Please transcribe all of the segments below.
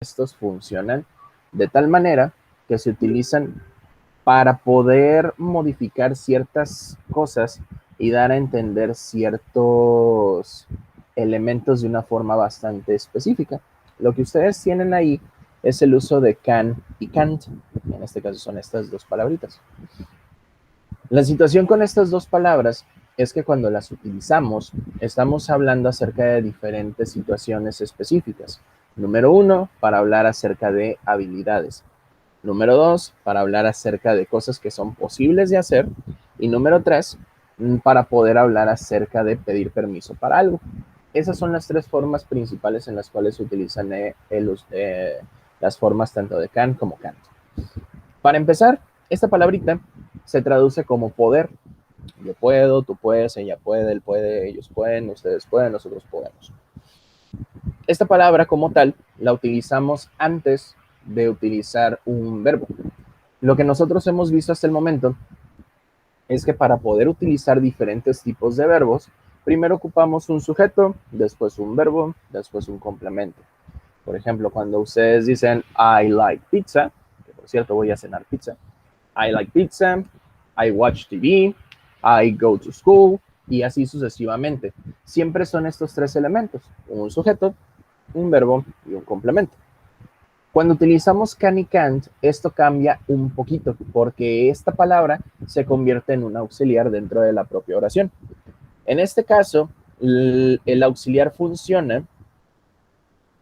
estos funcionan de tal manera que se utilizan para poder modificar ciertas cosas y dar a entender ciertos elementos de una forma bastante específica. Lo que ustedes tienen ahí es el uso de can y can't. En este caso son estas dos palabritas. La situación con estas dos palabras es que cuando las utilizamos, estamos hablando acerca de diferentes situaciones específicas. Número 1, para hablar acerca de habilidades. Número 2, para hablar acerca de cosas que son posibles de hacer. Y número 3, para poder hablar acerca de pedir permiso para algo. Esas son las tres formas principales en las cuales se utilizan las formas tanto de can como can't. Para empezar, esta palabrita se traduce como poder. Yo puedo, tú puedes, ella puede, él puede, ellos pueden, ustedes pueden, nosotros podemos. Esta palabra como tal la utilizamos antes de utilizar un verbo. Lo que nosotros hemos visto hasta el momento es que para poder utilizar diferentes tipos de verbos, primero ocupamos un sujeto, después un verbo, después un complemento. Por ejemplo, cuando ustedes dicen I like pizza, que por cierto voy a cenar pizza, I like pizza, I watch TV, I go to school, y así sucesivamente. Siempre son estos tres elementos, un sujeto, un verbo y un complemento. Cuando utilizamos can y can't, esto cambia un poquito, porque esta palabra se convierte en un auxiliar dentro de la propia oración. En este caso, el auxiliar funciona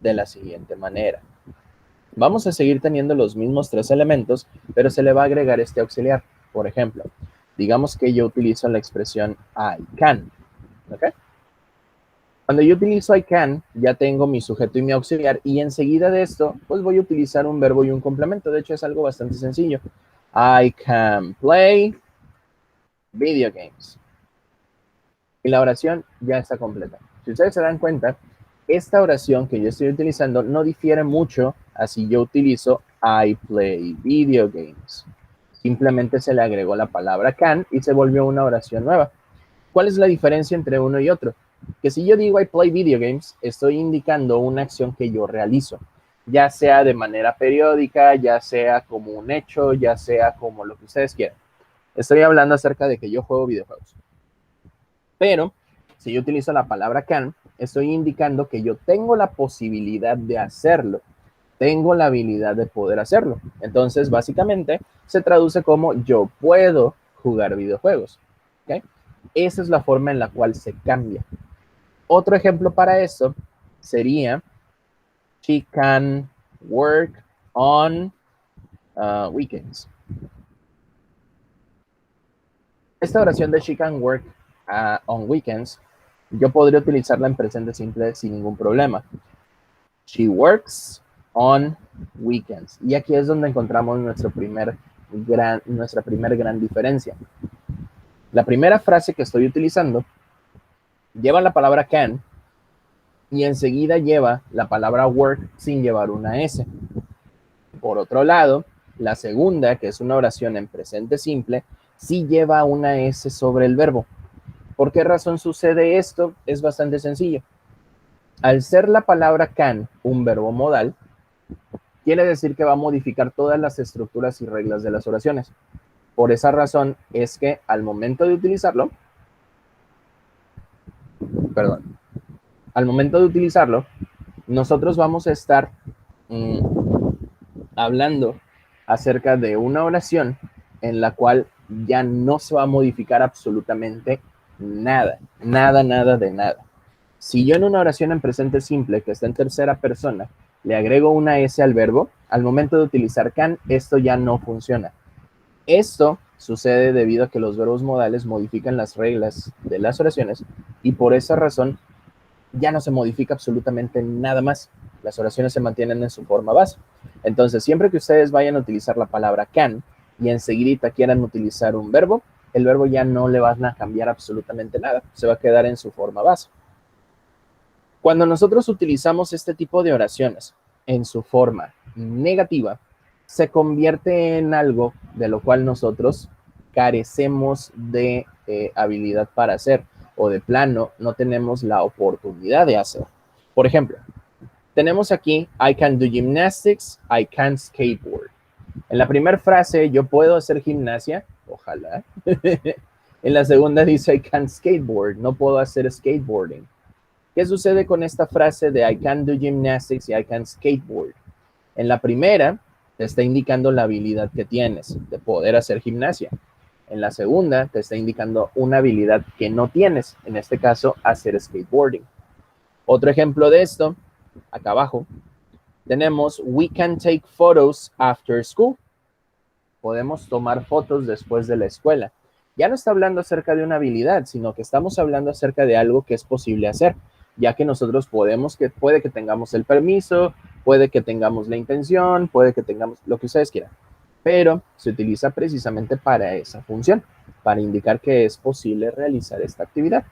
de la siguiente manera. Vamos a seguir teniendo los mismos tres elementos, pero se le va a agregar este auxiliar. Por ejemplo, digamos que yo utilizo la expresión I can. ¿Ok? Cuando yo utilizo I can, ya tengo mi sujeto y mi auxiliar, y enseguida de esto, pues voy a utilizar un verbo y un complemento. De hecho, es algo bastante sencillo. I can play video games. Y la oración ya está completa. Si ustedes se dan cuenta, esta oración que yo estoy utilizando no difiere mucho a si yo utilizo I play video games. Simplemente se le agregó la palabra can y se volvió una oración nueva. ¿Cuál es la diferencia entre uno y otro? Que si yo digo I play video games, estoy indicando una acción que yo realizo, ya sea de manera periódica, ya sea como un hecho, ya sea como lo que ustedes quieran. Estoy hablando acerca de que yo juego videojuegos. Pero si yo utilizo la palabra can, estoy indicando que yo tengo la posibilidad de hacerlo, tengo la habilidad de poder hacerlo. Entonces, básicamente, se traduce como yo puedo jugar videojuegos. ¿Okay? Esa es la forma en la cual se cambia. Otro ejemplo para eso sería she can work on weekends. Esta oración de she can work on weekends, yo podría utilizarla en presente simple sin ningún problema. She works on weekends. Y aquí es donde encontramos nuestra primera gran diferencia. La primera frase que estoy utilizando lleva la palabra can y enseguida lleva la palabra work sin llevar una S. Por otro lado, la segunda, que es una oración en presente simple, sí lleva una S sobre el verbo. ¿Por qué razón sucede esto? Es bastante sencillo. Al ser la palabra can un verbo modal, quiere decir que va a modificar todas las estructuras y reglas de las oraciones. Por esa razón es que al momento de utilizarlo, nosotros vamos a estar hablando acerca de una oración en la cual ya no se va a modificar absolutamente nada, nada de nada. Si yo en una oración en presente simple que está en tercera persona le agrego una S al verbo, al momento de utilizar can, esto ya no funciona. Esto sucede debido a que los verbos modales modifican las reglas de las oraciones y por esa razón ya no se modifica absolutamente nada más. Las oraciones se mantienen en su forma base. Entonces, siempre que ustedes vayan a utilizar la palabra can y enseguida quieran utilizar un verbo, el verbo ya no le van a cambiar absolutamente nada. Se va a quedar en su forma base. Cuando nosotros utilizamos este tipo de oraciones en su forma negativa, se convierte en algo de lo cual nosotros carecemos de habilidad para hacer o de plano no tenemos la oportunidad de hacer. Por ejemplo, Tenemos aquí, I can do gymnastics, I can skateboard. En la primera frase, yo puedo hacer gimnasia, ojalá. En la segunda dice, I can skateboard, no puedo hacer skateboarding. ¿Qué sucede con esta frase de I can do gymnastics y I can skateboard? En la primera, te está indicando la habilidad que tienes de poder hacer gimnasia. En la segunda, te está indicando una habilidad que no tienes, en este caso, hacer skateboarding. Otro ejemplo de esto, acá abajo, tenemos we can take photos after school. Podemos tomar fotos después de la escuela. Ya no está hablando acerca de una habilidad, sino que estamos hablando acerca de algo que es posible hacer, ya que nosotros puede que tengamos el permiso, puede que tengamos la intención, puede que tengamos lo que ustedes quieran, pero se utiliza precisamente para esa función, para indicar que es posible realizar esta actividad.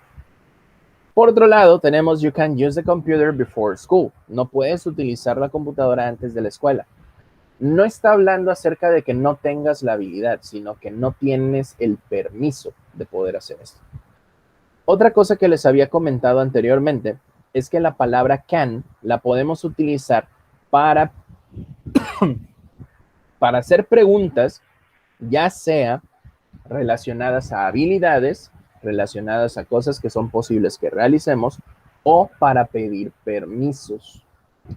Por otro lado, tenemos you can use the computer before school. No puedes utilizar la computadora antes de la escuela. No está hablando acerca de que no tengas la habilidad, sino que no tienes el permiso de poder hacer esto. Otra cosa que les había comentado anteriormente es que la palabra can la podemos utilizar para hacer preguntas, ya sea relacionadas a habilidades, relacionadas a cosas que son posibles que realicemos, o para pedir permisos.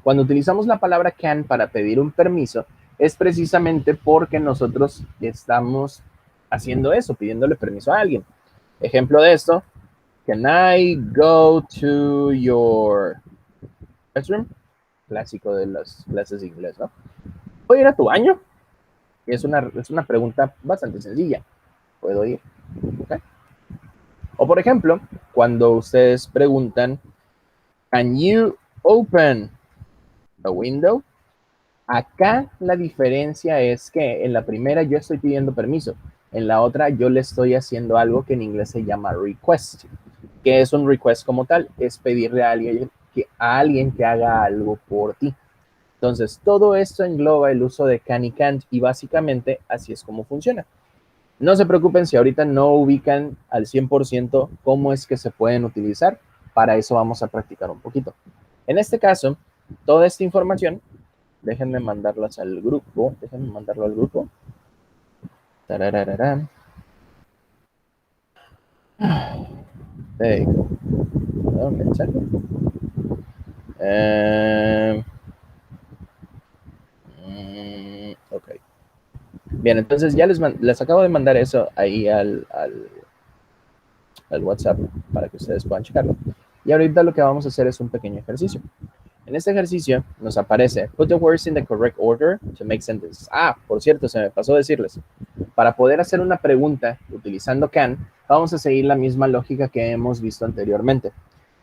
Cuando utilizamos la palabra can para pedir un permiso, es precisamente porque nosotros estamos haciendo eso, pidiéndole permiso a alguien. Ejemplo de esto, can I go to your restroom? Clásico de las clases de inglés, ¿no? ¿Puedo ir a tu baño? Es una pregunta bastante sencilla. ¿Puedo ir? ¿Okay? O por ejemplo, cuando ustedes preguntan, can you open the window? Acá la diferencia es que en la primera yo estoy pidiendo permiso, en la otra yo le estoy haciendo algo que en inglés se llama request. ¿Qué es un request como tal? Es pedirle a alguien que haga algo por ti. Entonces, todo esto engloba el uso de can y can't y básicamente así es como funciona. No se preocupen si ahorita no ubican al 100% cómo es que se pueden utilizar. Para eso vamos a practicar un poquito. En este caso, toda esta información, déjenme mandarlas al grupo. Déjenme mandarlo al grupo. Tarararán. There you go. Un mensaje. Ok. Bien, entonces ya les acabo de mandar eso ahí al WhatsApp para que ustedes puedan checarlo. Y ahorita lo que vamos a hacer es un pequeño ejercicio. En este ejercicio nos aparece put the words in the correct order to make sentences. Ah, por cierto, se me pasó decirles. Para poder hacer una pregunta utilizando can, vamos a seguir la misma lógica que hemos visto anteriormente.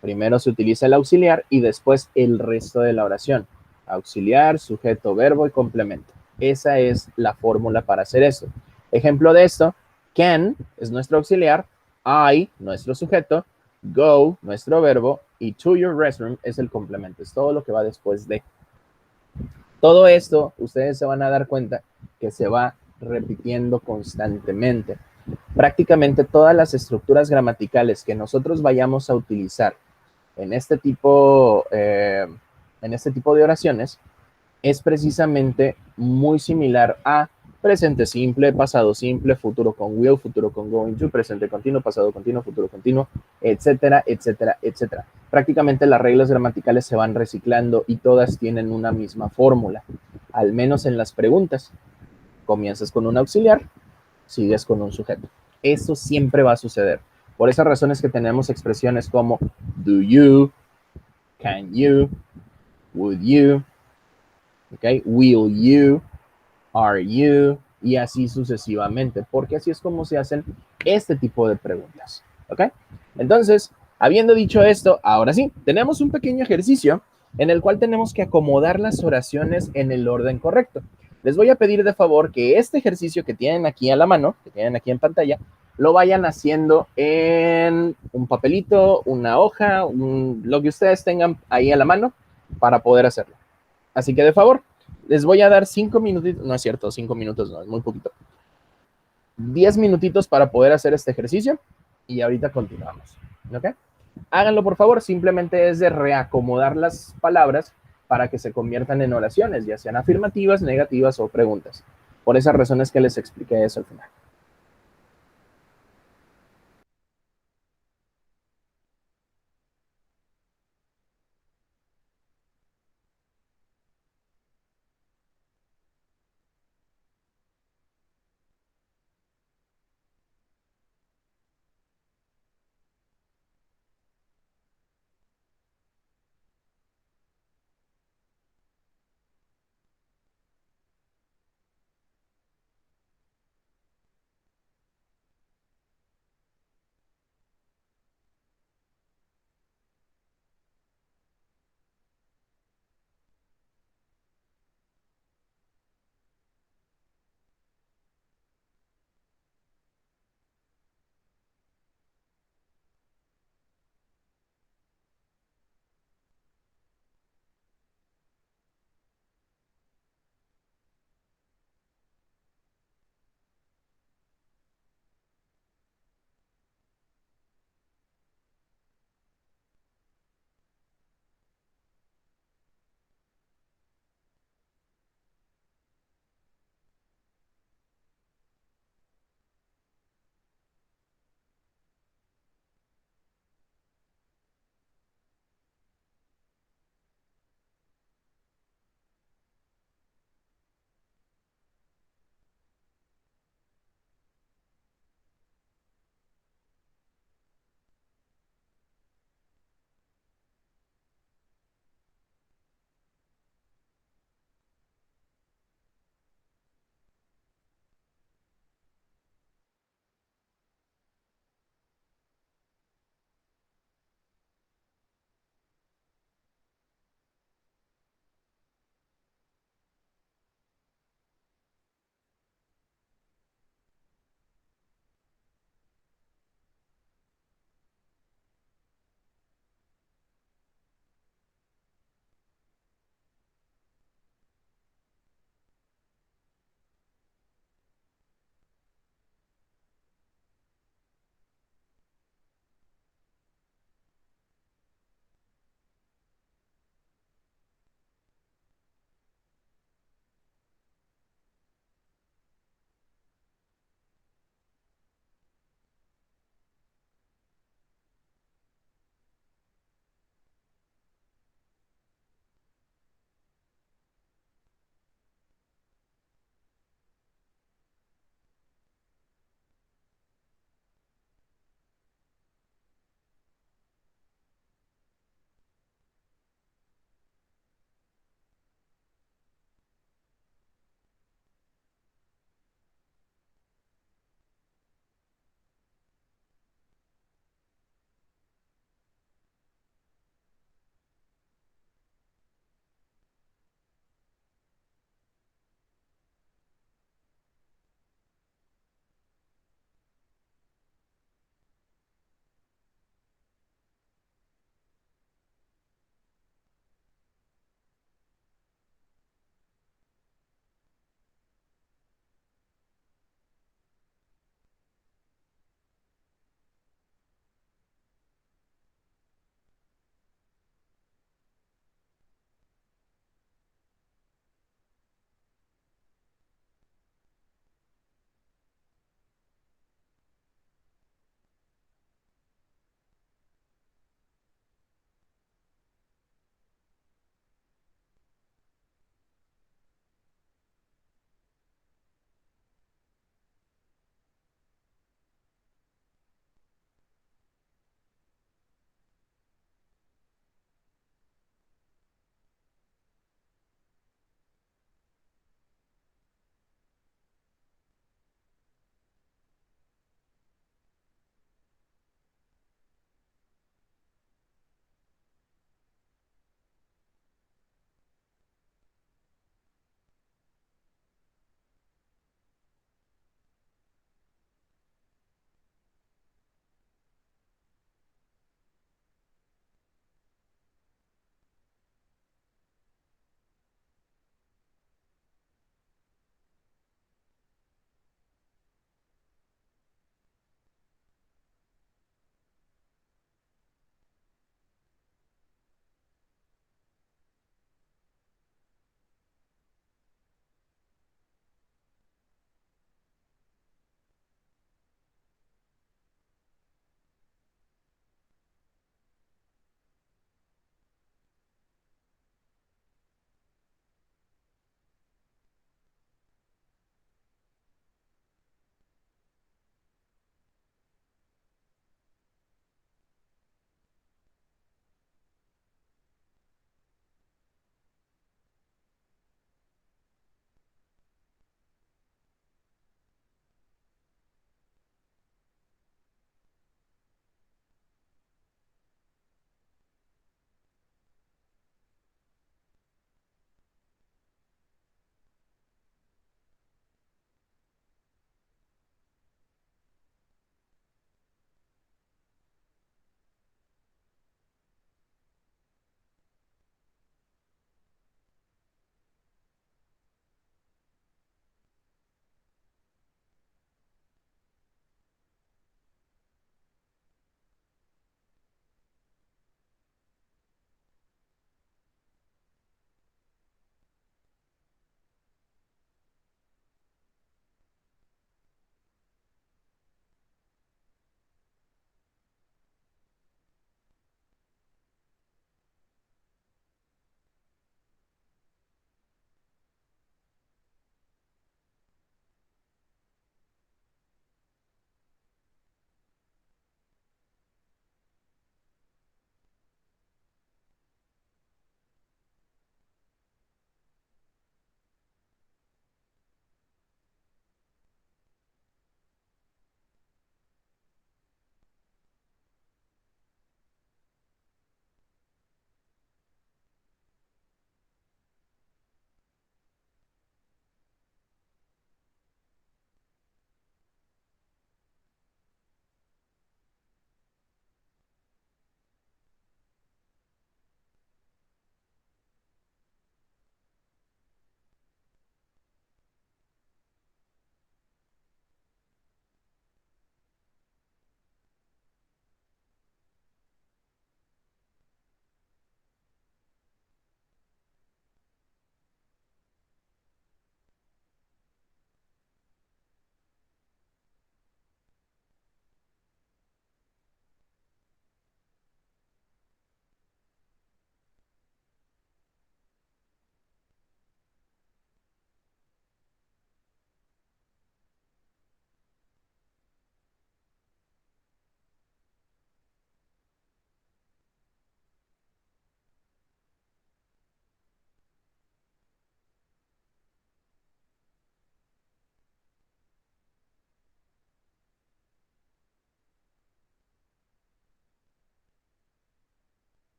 Primero se utiliza el auxiliar y después el resto de la oración. Auxiliar, sujeto, verbo y complemento. Esa es la fórmula para hacer esto. Ejemplo de esto, can es nuestro auxiliar, I, nuestro sujeto, go, nuestro verbo, y to your restroom es el complemento. Es todo lo que va después de. Todo esto, ustedes se van a dar cuenta que se va repitiendo constantemente. Prácticamente todas las estructuras gramaticales que nosotros vayamos a utilizar en este tipo de oraciones es precisamente muy similar a presente simple, pasado simple, futuro con will, futuro con going to, presente continuo, pasado continuo, futuro continuo, etcétera, etcétera, etcétera. Prácticamente las reglas gramaticales se van reciclando y todas tienen una misma fórmula, al menos en las preguntas. Comienzas con un auxiliar, sigues con un sujeto. Eso siempre va a suceder. Por esas razones que tenemos expresiones como do you, can you, would you, okay, will you, are you, y así sucesivamente, porque así es como se hacen este tipo de preguntas, ¿ok? Entonces, habiendo dicho esto, ahora sí, tenemos un pequeño ejercicio en el cual tenemos que acomodar las oraciones en el orden correcto. Les voy a pedir de favor que este ejercicio que tienen aquí a la mano, que tienen aquí en pantalla, lo vayan haciendo en un papelito, una hoja, lo que ustedes tengan ahí a la mano para poder hacerlo. Así que de favor, les voy a dar 5 minutitos, no es cierto, 5 minutos no, es muy poquito. 10 minutitos para poder hacer este ejercicio y ahorita continuamos, ¿ok? Háganlo por favor, simplemente es de reacomodar las palabras para que se conviertan en oraciones, ya sean afirmativas, negativas o preguntas. Por esas razones que les expliqué eso al final.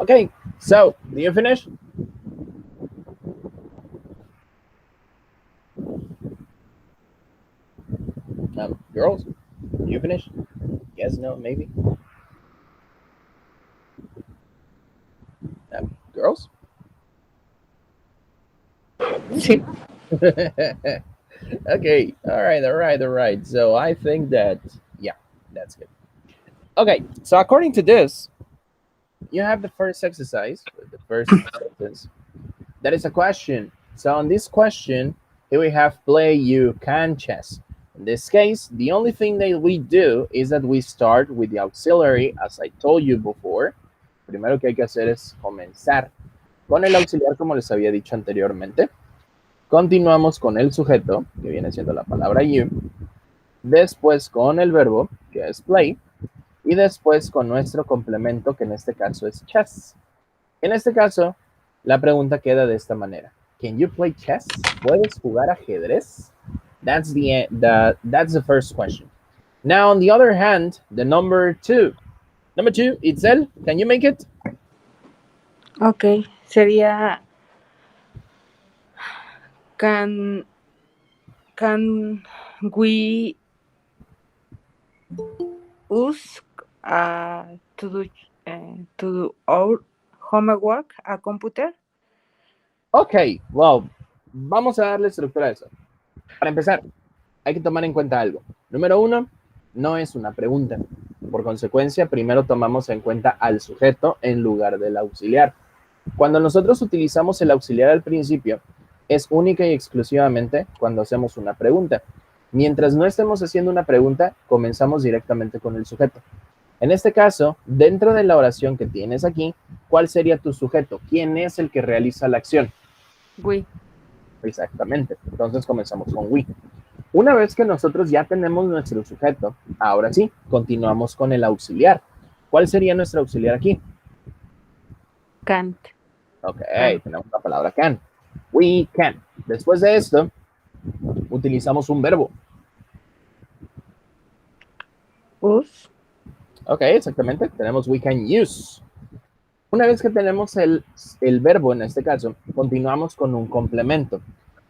Okay, so do you finish? Girls, do you finish? Yes, no, maybe. Girls? Sí. Okay, all right. So I think that, yeah, that's good. Okay, so according to this, you have the first exercise, the first sentence. That is a question. So on this question, here we have play you can chess. In this case, the only thing that we do is that we start with the auxiliary, as I told you before. Primero que hay que hacer es comenzar con el auxiliar, como les había dicho anteriormente. Continuamos con el sujeto, que viene siendo la palabra you. Después con el verbo, que es play. Y después con nuestro complemento, que en este caso es chess. En este caso, la pregunta queda de esta manera. Can you play chess? ¿Puedes jugar ajedrez? That's the first question. Now, on the other hand, the number two. Number two, Itzel, can you make it? Ok, sería can can we use to do our homework a computer? Ok, well, vamos a darle estructura a eso. Para empezar, hay que tomar en cuenta algo. Número uno, no es una pregunta. Por consecuencia, primero tomamos en cuenta al sujeto en lugar del auxiliar. Cuando nosotros utilizamos el auxiliar al principio, es única y exclusivamente cuando hacemos una pregunta. Mientras no estemos haciendo una pregunta, comenzamos directamente con el sujeto. En este caso, dentro de la oración que tienes aquí, ¿cuál sería tu sujeto? ¿Quién es el que realiza la acción? We. Exactamente. Entonces comenzamos con we. Una vez que nosotros ya tenemos nuestro sujeto, ahora sí, continuamos con el auxiliar. ¿Cuál sería nuestro auxiliar aquí? Can't. Ok, tenemos la palabra can. We can. Después de esto, utilizamos un verbo. Use. Ok, exactamente. Tenemos we can use. Una vez que tenemos el verbo, en este caso, continuamos con un complemento.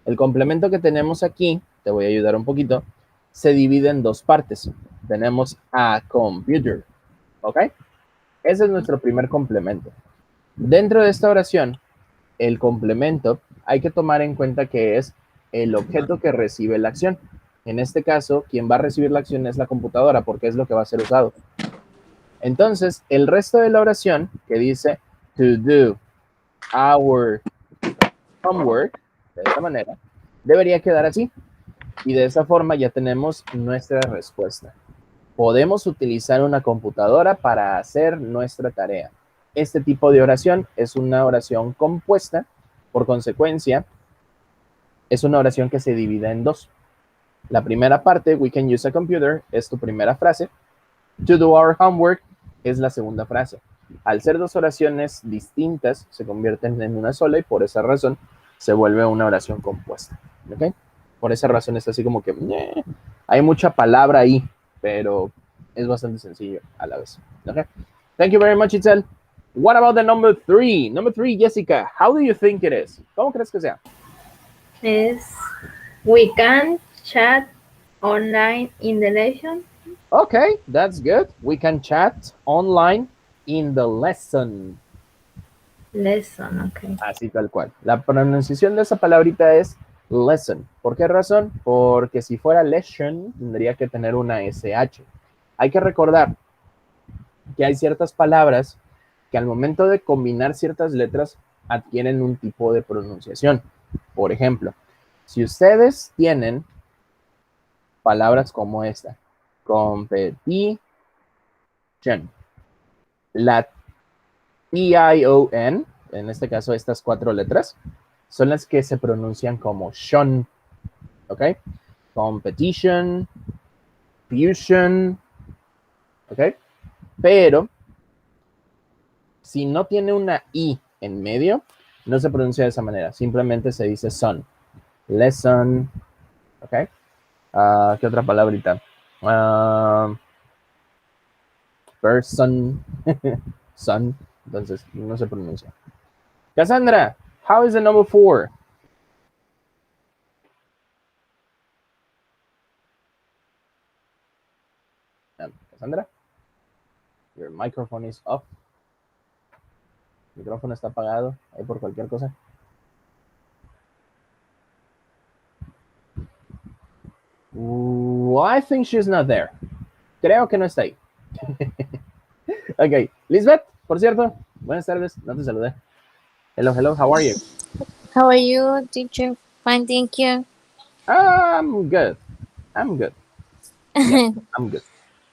El complemento que tenemos aquí, te voy a ayudar un poquito, se divide en dos partes. Tenemos a computer. ¿Ok? Ese es nuestro primer complemento. Dentro de esta oración, el complemento hay que tomar en cuenta que es el objeto que recibe la acción. En este caso, quien va a recibir la acción es la computadora, porque es lo que va a ser usado. Entonces, el resto de la oración que dice to do our homework, de esta manera, debería quedar así. Y de esa forma ya tenemos nuestra respuesta. Podemos utilizar una computadora para hacer nuestra tarea. Este tipo de oración es una oración compuesta, por consecuencia, es una oración que se divide en dos. La primera parte, we can use a computer, es tu primera frase. To do our homework es la segunda frase. Al ser dos oraciones distintas, se convierten en una sola y por esa razón se vuelve una oración compuesta. ¿Ok? Por esa razón es así como que hay mucha palabra ahí, pero es bastante sencillo a la vez. ¿Ok? Thank you very much, Itzel. What about the number three? Number three, Jessica, how do you think it is? ¿Cómo crees que sea? Es we can chat online in the lesson. Okay, that's good. We can chat online in the lesson. Lesson, ok. Así tal cual. La pronunciación de esa palabrita es lesson. ¿Por qué razón? Porque si fuera lesson, tendría que tener una SH. Hay que recordar que hay ciertas palabras que al momento de combinar ciertas letras adquieren un tipo de pronunciación. Por ejemplo, si ustedes tienen palabras como esta, competition, la T-I-O-N, en este caso estas cuatro letras, son las que se pronuncian como shon, ¿ok? Competition, fusion, ¿ok? Pero si no tiene una I en medio, no se pronuncia de esa manera, simplemente se dice son. Lesson, ¿ok? ¿Qué otra palabrita? Person, son, entonces no se pronuncia. Cassandra, how is the number 4? Cassandra, your microphone is off. El micrófono está apagado ahí por cualquier cosa. I think she's not there. Creo que no está ahí. Ok, Lisbeth, por cierto, buenas tardes, no te saludé. Hello, hello, how are you? How are you, teacher? Fine, thank you. I'm good. Yeah, I'm good.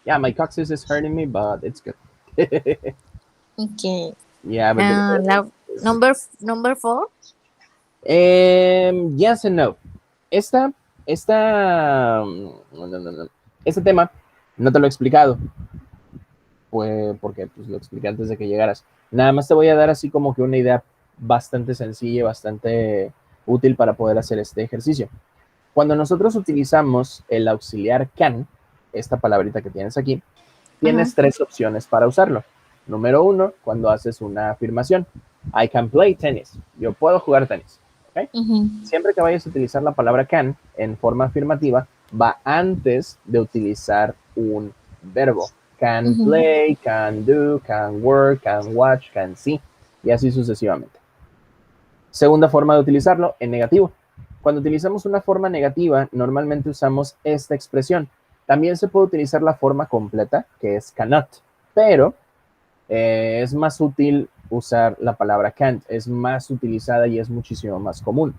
Yeah, my coccyx is hurting me, but it's good. Okay. Yeah, but Number 4. Yes and no. Esta, este tema no te lo he explicado, pues porque pues, lo expliqué antes de que llegaras. Nada más te voy a dar así como que una idea bastante sencilla y bastante útil para poder hacer este ejercicio. Cuando nosotros utilizamos el auxiliar can, esta palabrita que tienes aquí, tienes tres opciones para usarlo. Número 1, cuando haces una afirmación. I can play tennis. Yo puedo jugar tenis. ¿Okay? Siempre que vayas a utilizar la palabra can en forma afirmativa, va antes de utilizar un verbo. Can play, can do, can work, can watch, can see, y así sucesivamente. Segunda forma de utilizarlo, en negativo. Cuando utilizamos una forma negativa, normalmente usamos esta expresión. También se puede utilizar la forma completa, que es cannot, pero es más útil usar la palabra can't, es más utilizada y es muchísimo más común.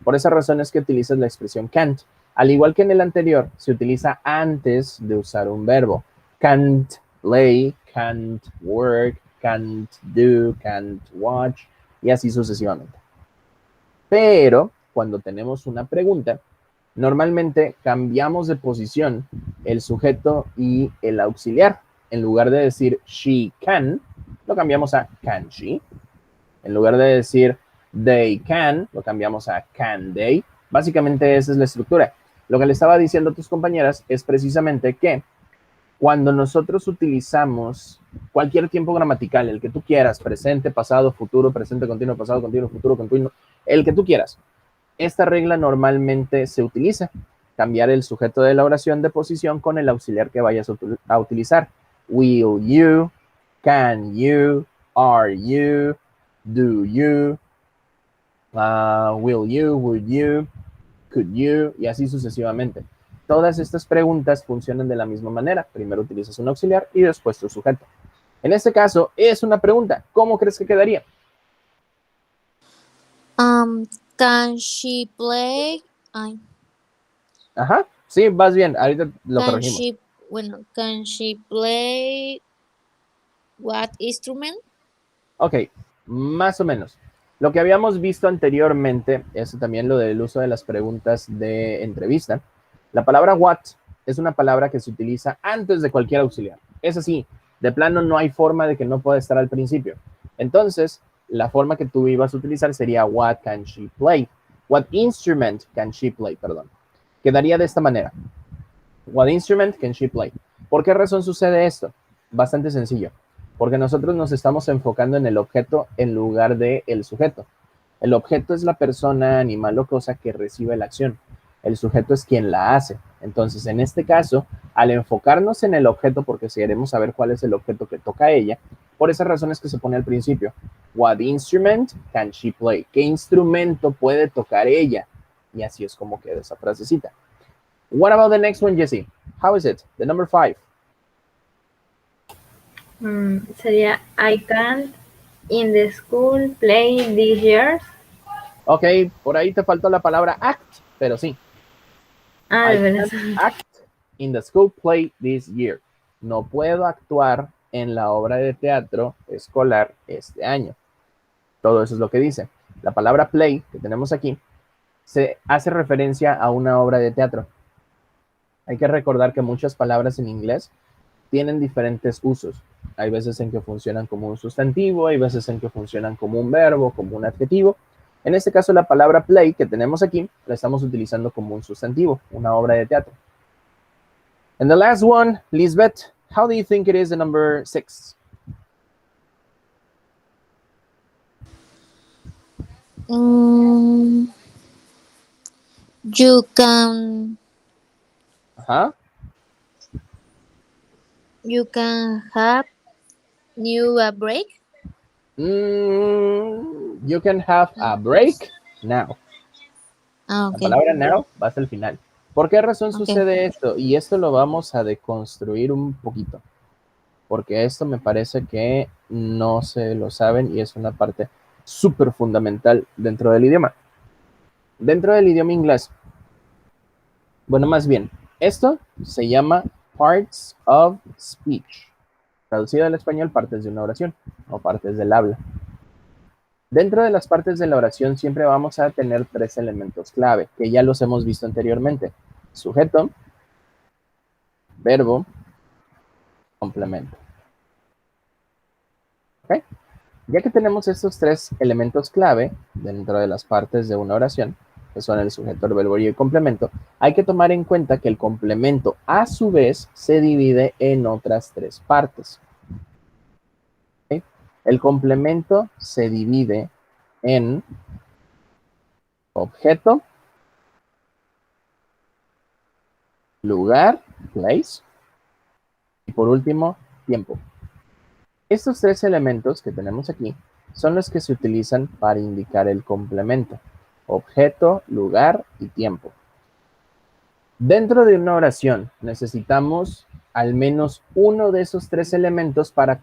Por esa razón es que utilizas la expresión can't. Al igual que en el anterior, se utiliza antes de usar un verbo. Can't play, can't work, can't do, can't watch, y así sucesivamente. Pero cuando tenemos una pregunta, normalmente cambiamos de posición el sujeto y el auxiliar. En lugar de decir she can, lo cambiamos a can she. En lugar de decir they can, lo cambiamos a can they. Básicamente esa es la estructura. Lo que le estaba diciendo a tus compañeras es precisamente que cuando nosotros utilizamos cualquier tiempo gramatical, el que tú quieras, presente, pasado, futuro, presente, continuo, pasado, continuo, futuro, continuo, el que tú quieras, esta regla normalmente se utiliza. Cambiar el sujeto de la oración de posición con el auxiliar que vayas a utilizar. Will you, can you, are you, do you, will you, would you, could you, y así sucesivamente. Todas estas preguntas funcionan de la misma manera. Primero utilizas un auxiliar y después tu sujeto. En este caso es una pregunta. ¿Cómo crees que quedaría? Can she play? Ajá, sí, vas bien. Ahorita lo corregimos. Can she play what instrument? Ok, más o menos. Lo que habíamos visto anteriormente es también lo del uso de las preguntas de entrevista. La palabra what es una palabra que se utiliza antes de cualquier auxiliar. Es así, de plano no hay forma de que no pueda estar al principio. Entonces, la forma que tú ibas a utilizar sería what can she play? What instrument can she play? Perdón. Quedaría de esta manera. What instrument can she play? ¿Por qué razón sucede esto? Bastante sencillo. Porque nosotros nos estamos enfocando en el objeto en lugar de el sujeto. El objeto es la persona, animal o cosa que recibe la acción. El sujeto es quien la hace. Entonces, en este caso, al enfocarnos en el objeto, porque si queremos saber cuál es el objeto que toca a ella, por esas razones que se pone al principio. What instrument can she play? ¿Qué instrumento puede tocar ella? Y así es como queda esa frasecita. What about the next one, Jessie? How is it? The number 5. Sería I can't in the school play this year. Ok, por ahí te faltó la palabra act, pero sí. De I veras. can't act in the school play this year. No puedo actuar en la obra de teatro escolar este año. Todo eso es lo que dice. La palabra play que tenemos aquí se hace referencia a una obra de teatro. Hay que recordar que muchas palabras en inglés tienen diferentes usos. Hay veces en que funcionan como un sustantivo, hay veces en que funcionan como un verbo, como un adjetivo. En este caso, la palabra play que tenemos aquí la estamos utilizando como un sustantivo, una obra de teatro. And the last one, Lisbeth, how do you think it is the number 6? Mm, you can Ajá. have new a break. You can have a break now. Ah, La ok, palabra now va hasta el final. ¿Por qué razón ok. sucede esto? Y esto lo vamos a deconstruir un poquito, porque esto me parece que no se lo saben y es una parte súper fundamental dentro del idioma. Dentro del idioma inglés, bueno, más bien, esto se llama parts of speech. Traducido al español, partes de una oración o partes del habla. Dentro de las partes de la oración siempre vamos a tener tres elementos clave, que ya los hemos visto anteriormente. Sujeto, verbo, complemento. ¿Ok? Ya que tenemos estos tres elementos clave dentro de las partes de una oración, que son el sujeto, el verbo y el complemento, hay que tomar en cuenta que el complemento a su vez se divide en otras tres partes. ¿Ok? El complemento se divide en objeto, lugar, place, y por último, tiempo. Estos tres elementos que tenemos aquí son los que se utilizan para indicar el complemento: objeto, lugar y tiempo. Dentro de una oración necesitamos al menos uno de esos tres elementos para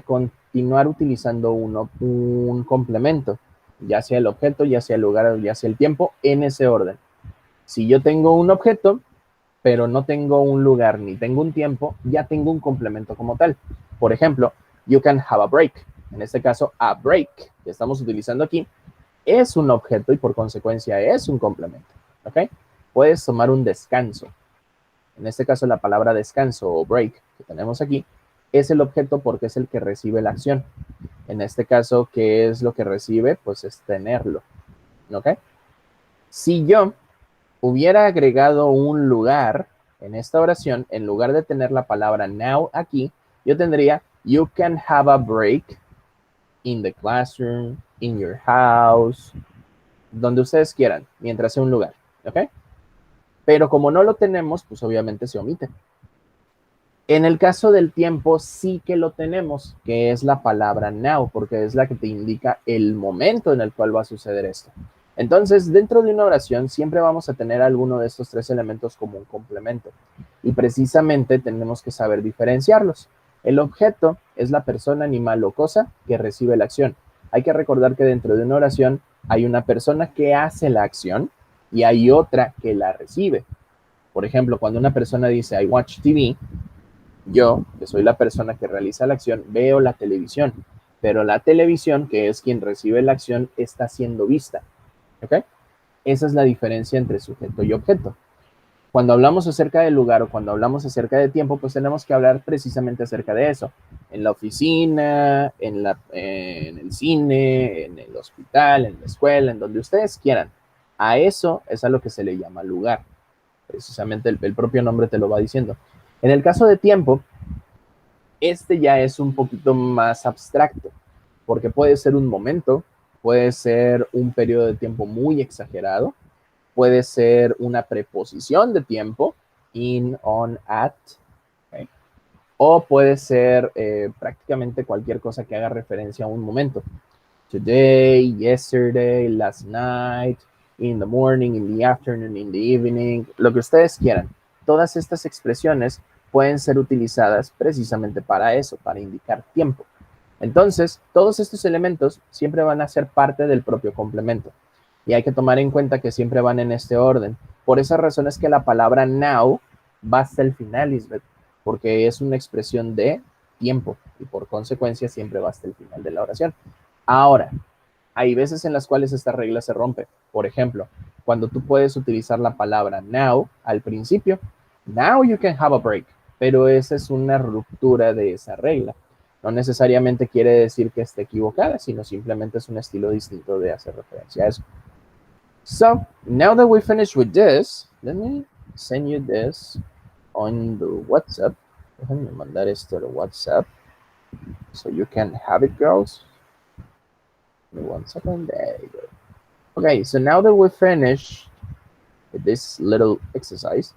continuar utilizando un complemento, ya sea el objeto, ya sea el lugar o ya sea el tiempo, en ese orden. Si yo tengo un objeto, pero no tengo un lugar ni tengo un tiempo, ya tengo un complemento como tal. Por ejemplo, you can have a break. En este caso, a break, que estamos utilizando aquí, es un objeto y por consecuencia es un complemento. ¿Ok? Puedes tomar un descanso. En este caso, la palabra descanso o break que tenemos aquí es el objeto porque es el que recibe la acción. En este caso, ¿qué es lo que recibe? Pues es tenerlo. ¿Ok? Si yo hubiera agregado un lugar en esta oración, en lugar de tener la palabra now aquí, yo tendría you can have a break in the classroom, in your house, donde ustedes quieran, mientras sea un lugar, ¿ok? Pero como no lo tenemos, pues obviamente se omite. En el caso del tiempo sí que lo tenemos, que es la palabra now, porque es la que te indica el momento en el cual va a suceder esto. Entonces, dentro de una oración siempre vamos a tener alguno de estos tres elementos como un complemento. Y precisamente tenemos que saber diferenciarlos. El objeto es la persona, animal o cosa que recibe la acción. Hay que recordar que dentro de una oración hay una persona que hace la acción y hay otra que la recibe. Por ejemplo, cuando una persona dice I watch TV, yo, que soy la persona que realiza la acción, veo la televisión, pero la televisión, que es quien recibe la acción, está siendo vista. ¿Ok? Esa es la diferencia entre sujeto y objeto. Cuando hablamos acerca del lugar o cuando hablamos acerca de tiempo, pues tenemos que hablar precisamente acerca de eso. En la oficina, en el cine, en el hospital, en la escuela, en donde ustedes quieran. A eso es a lo que se le llama lugar. Precisamente el propio nombre te lo va diciendo. En el caso de tiempo, este ya es un poquito más abstracto, porque puede ser un momento, puede ser un periodo de tiempo muy exagerado, puede ser una preposición de tiempo, in, on, at, ¿okay? O puede ser prácticamente cualquier cosa que haga referencia a un momento. Today, yesterday, last night, in the morning, in the afternoon, in the evening, lo que ustedes quieran. Todas estas expresiones pueden ser utilizadas precisamente para eso, para indicar tiempo. Entonces, todos estos elementos siempre van a ser parte del propio complemento. Y hay que tomar en cuenta que siempre van en este orden. Por esa razón es que la palabra now va hasta el final, Lisbeth, porque es una expresión de tiempo y por consecuencia siempre va hasta el final de la oración. Ahora, hay veces en las cuales esta regla se rompe. Por ejemplo, cuando tú puedes utilizar la palabra now al principio, now you can have a break, pero esa es una ruptura de esa regla. No necesariamente quiere decir que esté equivocada, sino simplemente es un estilo distinto de hacer referencia a eso. So, now that we finished with this, let me send you this on the WhatsApp. Déjenme mandar esto al WhatsApp so you can have it, girls. Give me 1 second. There you go. Okay, so now that we finished this little exercise,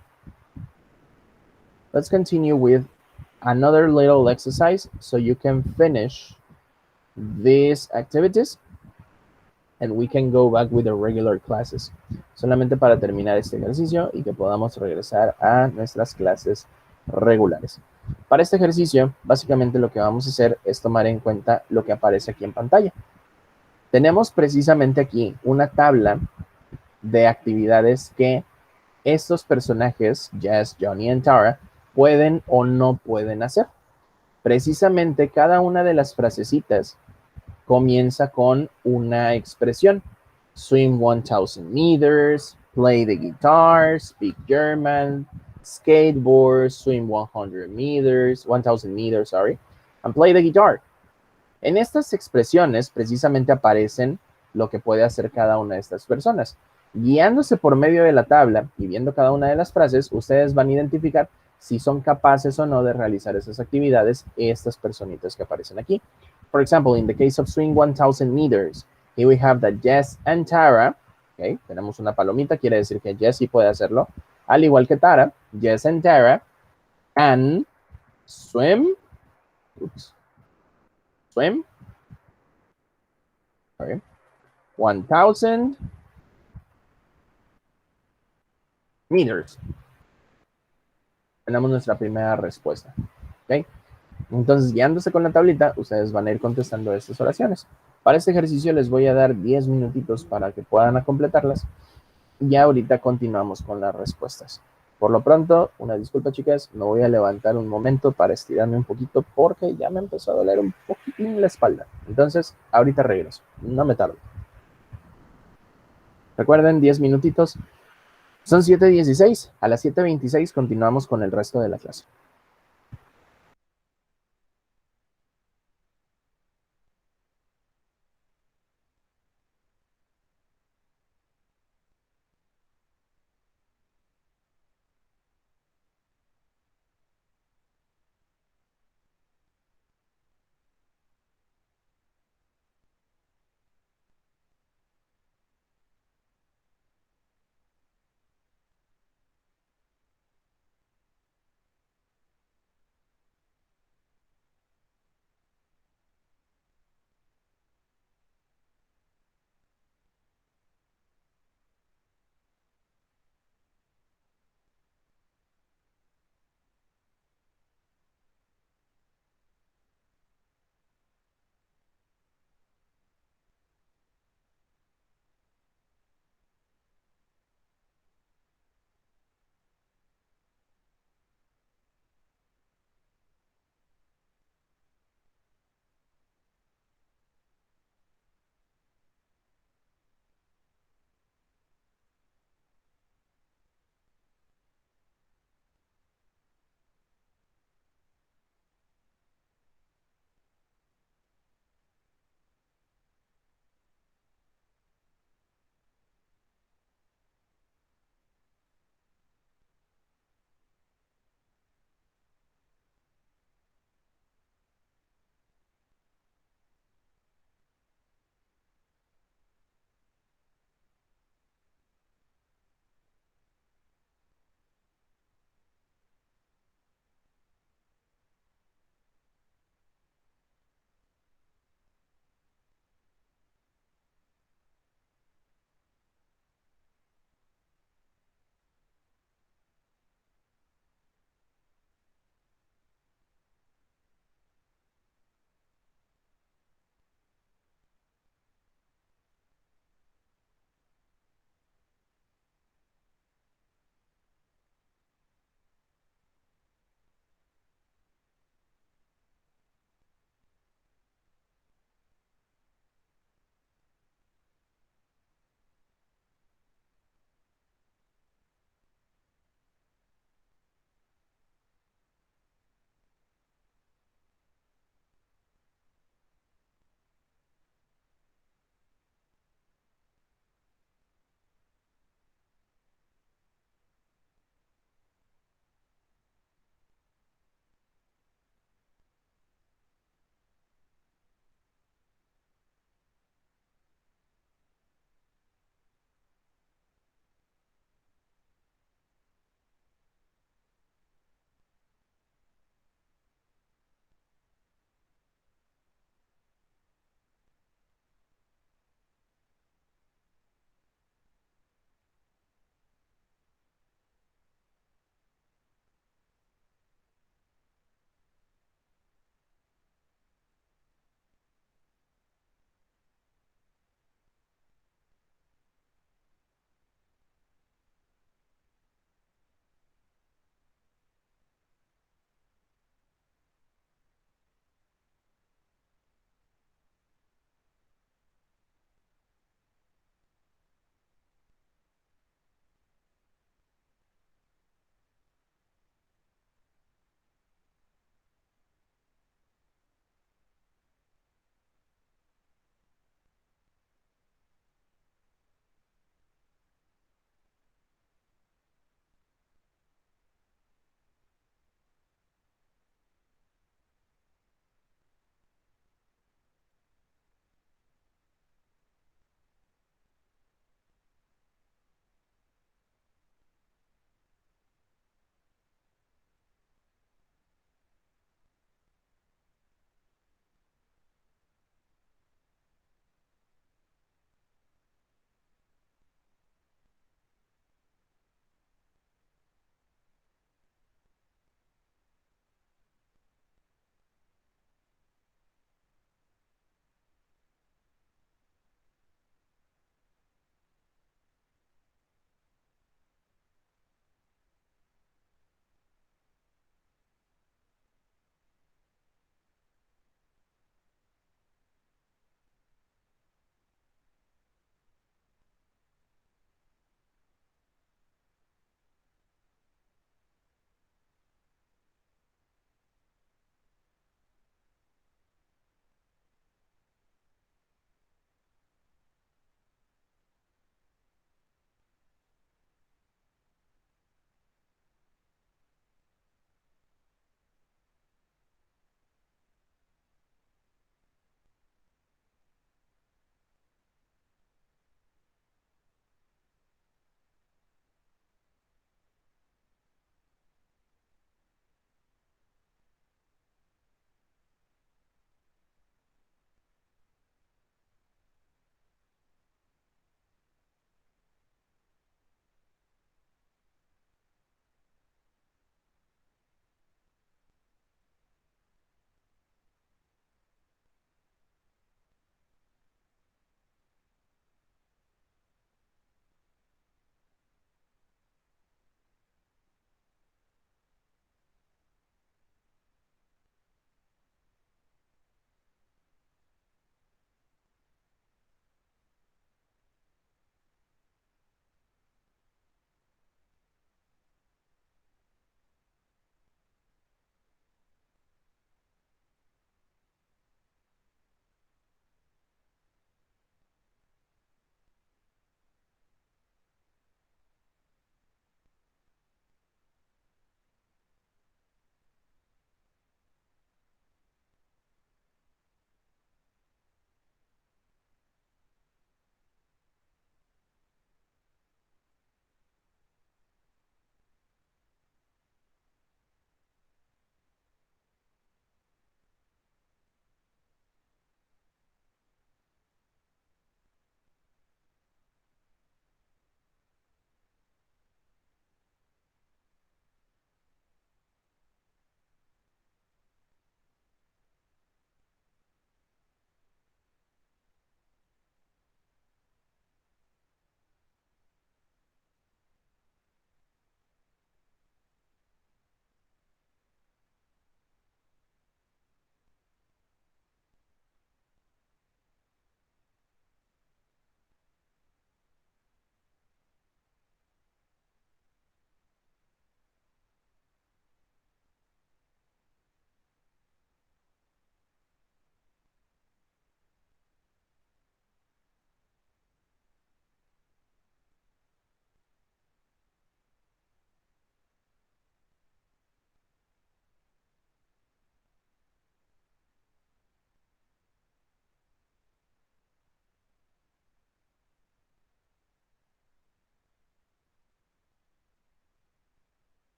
let's continue with another little exercise so you can finish these activities and we can go back with the regular classes. Solamente para terminar este ejercicio y que podamos regresar a nuestras clases regulares. Para este ejercicio, básicamente lo que vamos a hacer es tomar en cuenta lo que aparece aquí en pantalla. Tenemos precisamente aquí una tabla de actividades que estos personajes, Jess, Johnny y Tara, pueden o no pueden hacer. Precisamente cada una de las frasecitas comienza con una expresión. Swim 1000 meters, play the guitar, speak German, skateboard, swim 100 meters, 1000 meters, sorry, and play the guitar. En estas expresiones precisamente aparecen lo que puede hacer cada una de estas personas. Guiándose por medio de la tabla y viendo cada una de las frases, ustedes van a identificar si son capaces o no de realizar esas actividades estas personitas que aparecen aquí. For example, in the case of swing 1000 meters, here we have that Jess and Tara. Okay, tenemos una palomita, quiere decir que Jess sí puede hacerlo. Al igual que Tara, Jess and Tara can swim. Oops. Swim. Okay. 1000 meters. Tenemos nuestra primera respuesta. ¿Ok? Entonces, guiándose con la tablita, ustedes van a ir contestando estas oraciones. Para este ejercicio les voy a dar 10 minutitos para que puedan completarlas. Y ahorita continuamos con las respuestas. Por lo pronto, una disculpa, chicas, me voy a levantar un momento para estirarme un poquito porque ya me empezó a doler un poquitín la espalda. Entonces, ahorita regreso. No me tardo. Recuerden, 10 minutitos. Son 7:16. A las 7:26 continuamos con el resto de la clase.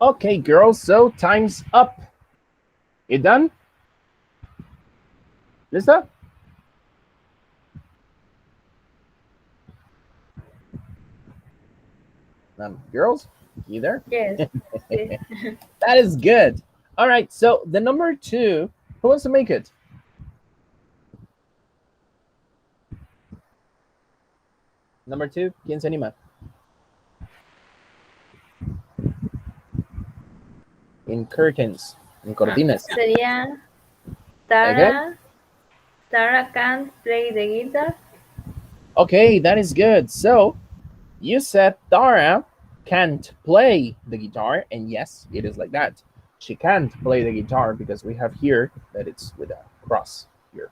Okay, girls, so time's up. You done? ¿Lista? Girls, you there? Yes. Sí. That is good. All right, so the number 2, who wants to make it? Number 2, ¿quién se anima? In curtains, en cortinas. Sería Okay. Tara can't play the guitar. Okay, that is good. So you said Tara can't play the guitar, and yes, it is like that. She can't play the guitar because we have here that it's with a cross here.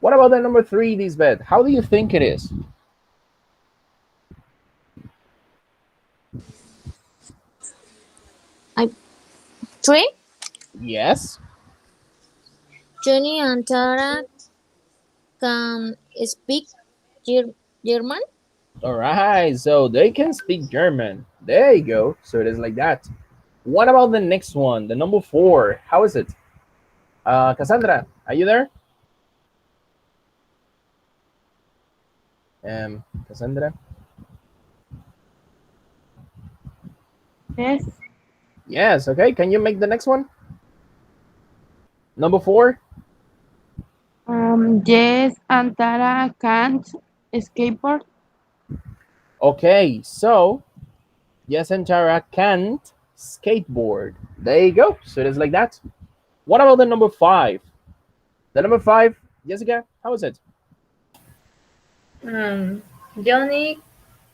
What about the number 3, Lisbeth? How do you think it is? Three. Yes. Johnny and Tara can speak German. All right, so they can speak German. There you go. So it is like that. What about the next one, the number 4? How is it? Cassandra, are you there? Cassandra? Yes. Yes, okay. Can you make the next one? Number 4? Yes, and Tara can't skateboard. Okay, so yes and Tara can't skateboard. There you go. So it is like that. What about the number 5? The number 5, Jessica, how is it? Johnny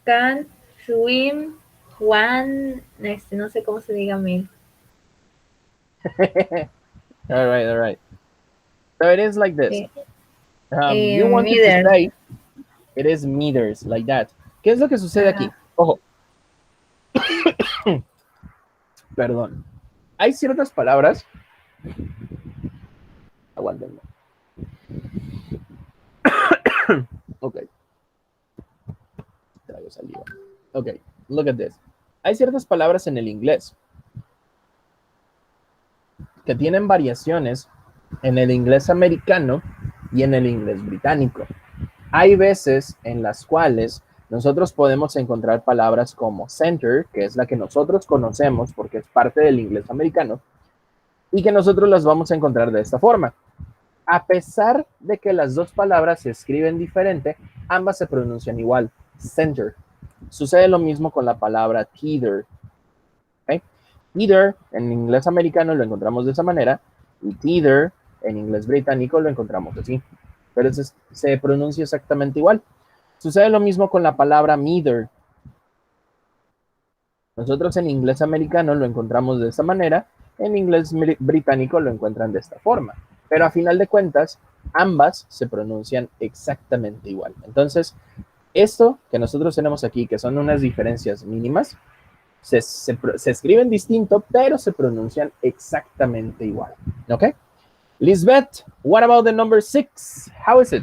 can't swim no sé cómo se diga mil. All right. So it is like this. You wanted to Meters. say it is meters, like that. ¿Qué es lo que sucede aquí? Ojo. Perdón. Hay ciertas palabras. Aguántenme. Ok. Traigo saliva. Ok, look at this. Hay ciertas palabras en el inglés que tienen variaciones en el inglés americano y en el inglés británico. Hay veces en las cuales nosotros podemos encontrar palabras como center, que es la que nosotros conocemos porque es parte del inglés americano, y que nosotros las vamos a encontrar de esta forma. A pesar de que las dos palabras se escriben diferente, ambas se pronuncian igual, center. Sucede lo mismo con la palabra tether. ¿Okay? Tether en inglés americano lo encontramos de esa manera, y tether en inglés británico lo encontramos así. Pero se pronuncia exactamente igual. Sucede lo mismo con la palabra meter. Nosotros en inglés americano lo encontramos de esta manera, en inglés británico lo encuentran de esta forma. Pero a final de cuentas, ambas se pronuncian exactamente igual. Entonces, esto que nosotros tenemos aquí, que son unas diferencias mínimas, se escriben distinto, pero se pronuncian exactamente igual. ¿Ok? Lisbeth, what about the number 6? How is it?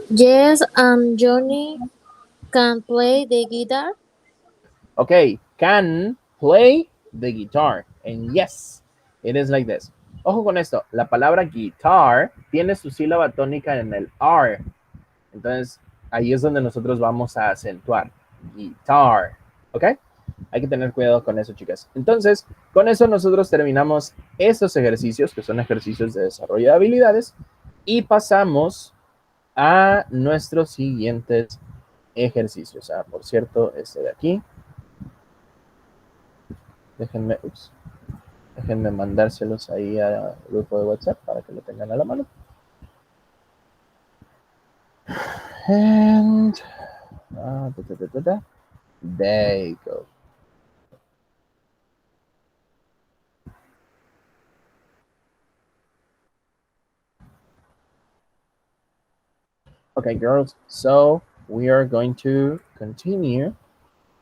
Yes, and Johnny can play the guitar. Okay, can play the guitar. And yes, it is like this. Ojo con esto, la palabra guitar tiene su sílaba tónica en el R. Entonces, ahí es donde nosotros vamos a acentuar. Guitar. ¿Ok? Hay que tener cuidado con eso, chicas. Entonces, con eso nosotros terminamos estos ejercicios, que son ejercicios de desarrollo de habilidades, y pasamos a nuestros siguientes ejercicios. Por cierto, este de aquí. Déjenme mandárselos ahí al grupo de WhatsApp para que lo tengan a la mano. And there you go. Okay, girls, so we are going to continue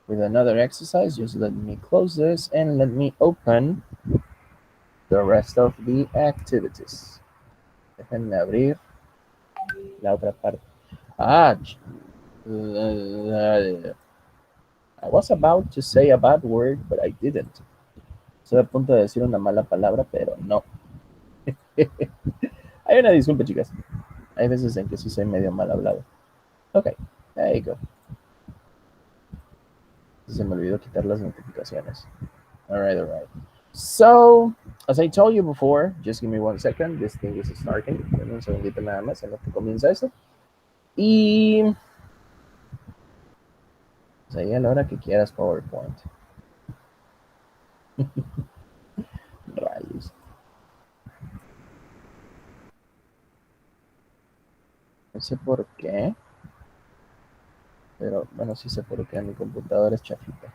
with another exercise. Just let me close this and let me open the rest of the activities. Déjenme abrir la otra parte. I was about to say a bad word, but I didn't. Estoy a punto de decir una mala palabra, pero no. Hay una disculpa, chicas. Hay veces en que sí soy medio mal hablado. Ok, there you go. Se me olvidó quitar las notificaciones. All right. So, as I told you before, just give me 1 second. This thing is starting. Un segundito nada más en lo que comienza eso. Y... pues ahí a la hora que quieras PowerPoint. Rayos. No sé por qué. Pero bueno, sí sé por qué. Mi computadora es chafita.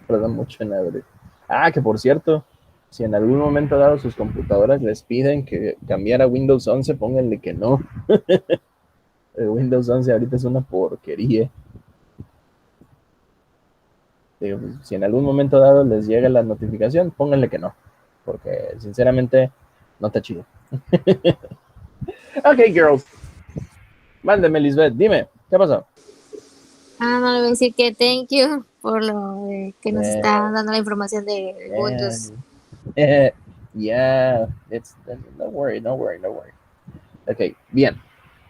Tarda mucho en abrir. Ah, que por cierto, si en algún momento dado sus computadoras les piden que cambiara a Windows 11, pónganle que no. El Windows 11 ahorita es una porquería. Digo, pues, si en algún momento dado les llega la notificación, pónganle que no. Porque sinceramente no está chido. Ok, girls. Mándeme, Lisbeth. Dime, ¿qué pasó? No le voy a decir que thank you por lo que nos está dando la información de Windows. Yeah, no worry. Ok, bien.